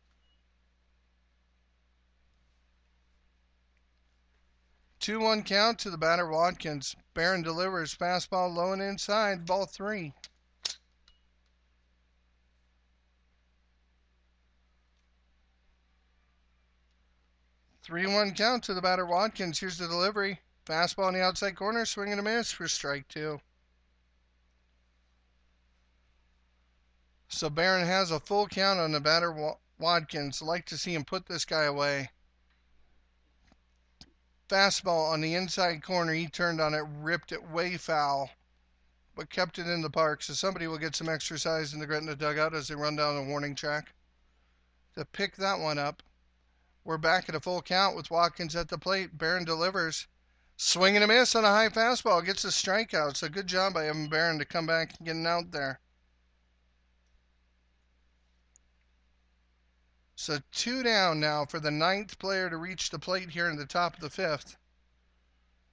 2-1 count to the batter Watkins. Barron delivers fastball low and inside, ball 3. 3-1 count to the batter Watkins. Here's the delivery. Fastball in the outside corner, swing and a miss for strike 2. So Barron has a full count on the batter Watkins. Like to see him put this guy away. Fastball on the inside corner. He turned on it, ripped it way foul, but kept it in the park. So somebody will get some exercise in the Gretna dugout as they run down the warning track to pick that one up. We're back at a full count with Watkins at the plate. Barron delivers. Swing and a miss on a high fastball. Gets a strikeout. So good job by Evan Barron to come back and get an out there. So 2 down now for the 9th player to reach the plate here in the top of the 5th.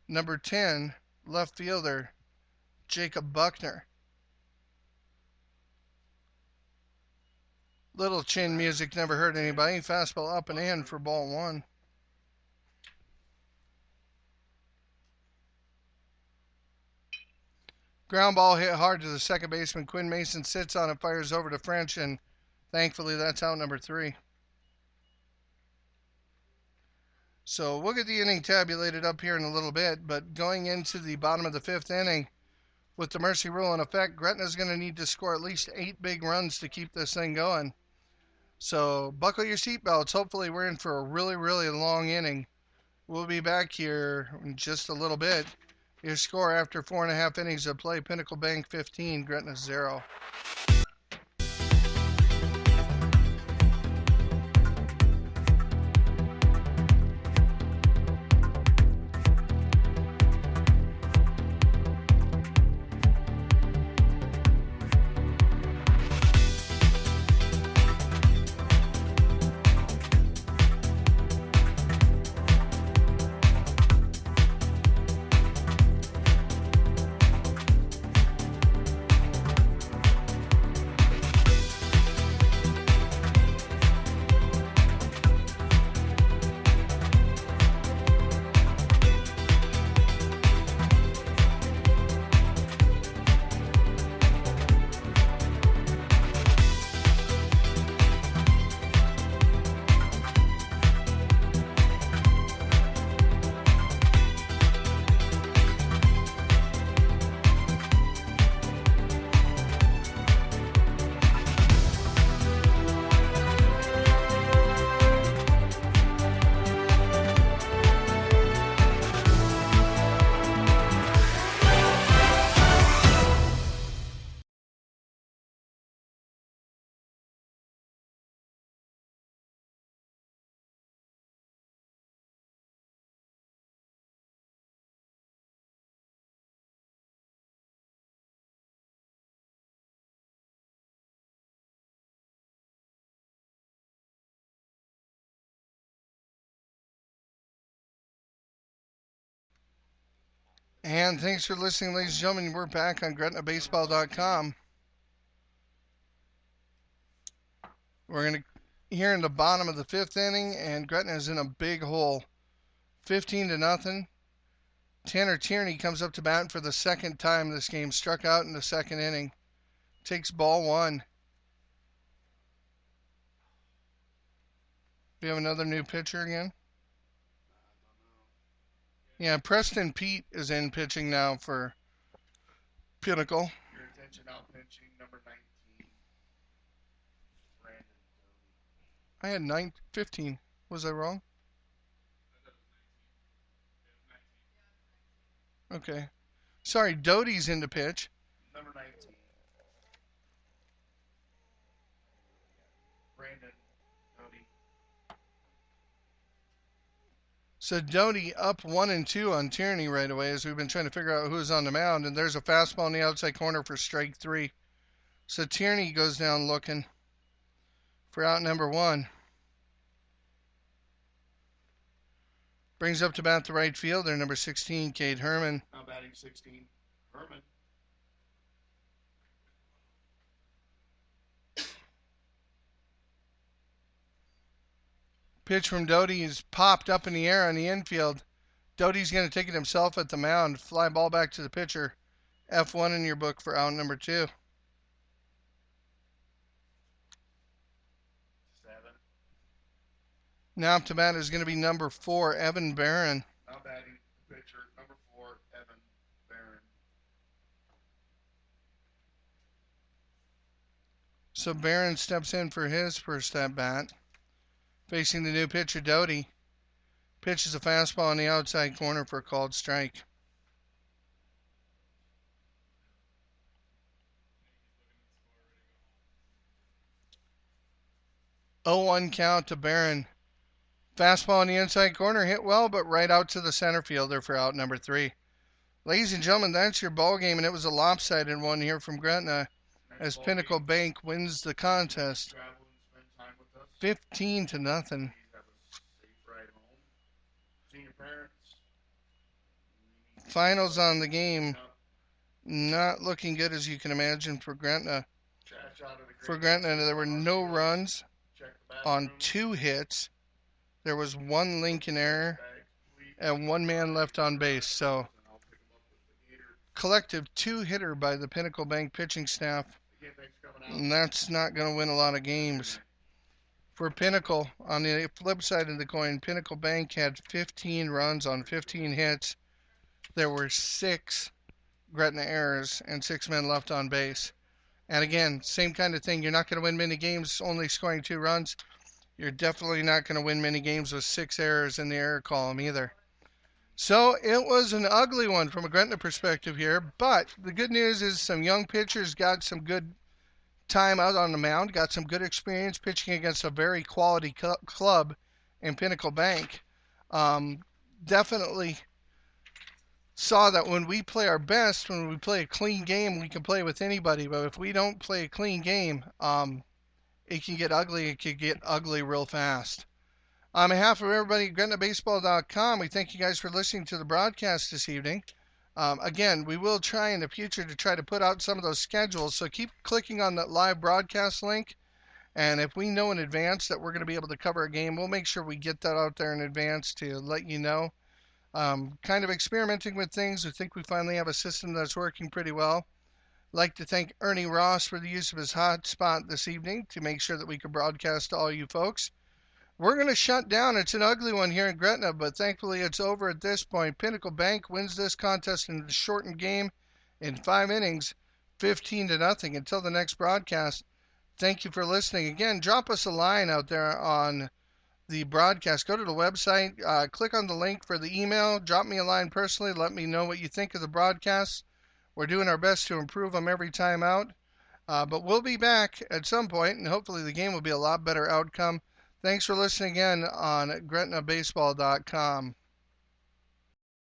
Number 10, left fielder, Jacob Buckner. Little chin music never hurt anybody. Fastball up and in for ball 1. Ground ball hit hard to the second baseman. Quinn Mason sits on it, fires over to French, and thankfully that's out number 3. So we'll get the inning tabulated up here in a little bit, but going into the bottom of the 5th inning, with the mercy rule in effect, Gretna's going to need to score at least 8 big runs to keep this thing going. So buckle your seatbelts. Hopefully we're in for a really, really long inning. We'll be back here in just a little bit. Your score after 4.5 innings of play, Pinnacle Bank 15, Gretna 0. And thanks for listening, ladies and gentlemen. We're back on GretnaBaseball.com. We're going to here in the bottom of the 5th inning, and Gretna is in a big hole. 15-0. Tanner Tierney comes up to bat for the 2nd time this game. Struck out in the 2nd inning. Takes ball 1. We have another new pitcher again. Yeah, Preston Pete is in pitching now for Pinnacle. Your attention out pitching, number 19. I had 15. Was I wrong? Okay. Sorry, Doty's in the pitch. Number 19. Brandon Doty. So Doty up 1-2 on Tierney right away as we've been trying to figure out who's on the mound. And there's a fastball in the outside corner for strike 3. So Tierney goes down looking for out number 1. Brings up to bat the right fielder, number 16, Cade Herman. Now batting 16, Herman. Pitch from Doty is popped up in the air on the infield. Doty's going to take it himself at the mound. Fly ball back to the pitcher. F1 in your book for out number 2. 7. Now up to bat is going to be number 4, Evan Barron. Now batting the pitcher, number 4, Evan Barron. So Barron steps in for his first at bat. Facing the new pitcher, Doty. Pitches a fastball on the outside corner for a called strike. 0-1 count to Barron. Fastball on the inside corner, hit well, but right out to the center fielder for out number 3. Ladies and gentlemen, that's your ball game, and it was a lopsided one here from Gretna as Pinnacle Bank wins the contest 15-0. Finals on the game, not looking good as you can imagine for Gretna. For Gretna, there were no runs on 2 hits. There was 1 Lincoln error and 1 man left on base. So, collective 2-hitter by the Pinnacle Bank pitching staff. And that's not going to win a lot of games. For Pinnacle, on the flip side of the coin, Pinnacle Bank had 15 runs on 15 hits. There were 6 Gretna errors and 6 men left on base. And again, same kind of thing. You're not going to win many games only scoring 2 runs. You're definitely not going to win many games with 6 errors in the error column either. So it was an ugly one from a Gretna perspective here. But the good news is some young pitchers got some good time out on the mound, got some good experience pitching against a very quality club in Pinnacle Bank. Definitely saw that when we play our best, when we play a clean game, we can play with anybody. But if we don't play a clean game, it can get ugly. It can get ugly real fast. On behalf of everybody at GretnaBaseball.com, we thank you guys for listening to the broadcast this evening. Again, we will try in the future to try to put out some of those schedules, so keep clicking on that live broadcast link. And if we know in advance that we're going to be able to cover a game, we'll make sure we get that out there in advance to let you know. Kind of experimenting with things. I think we finally have a system that's working pretty well. I'd like to thank Ernie Ross for the use of his hotspot this evening to make sure that we could broadcast to all you folks. We're going to shut down. It's an ugly one here in Gretna, but thankfully it's over at this point. Pinnacle Bank wins this contest in the shortened game in 5 innings, 15-0. Until the next broadcast, thank you for listening. Again, drop us a line out there on the broadcast. Go to the website, click on the link for the email, drop me a line personally, let me know what you think of the broadcasts. We're doing our best to improve them every time out, but we'll be back at some point, and hopefully the game will be a lot better outcome. Thanks for listening again on GretnaBaseball.com.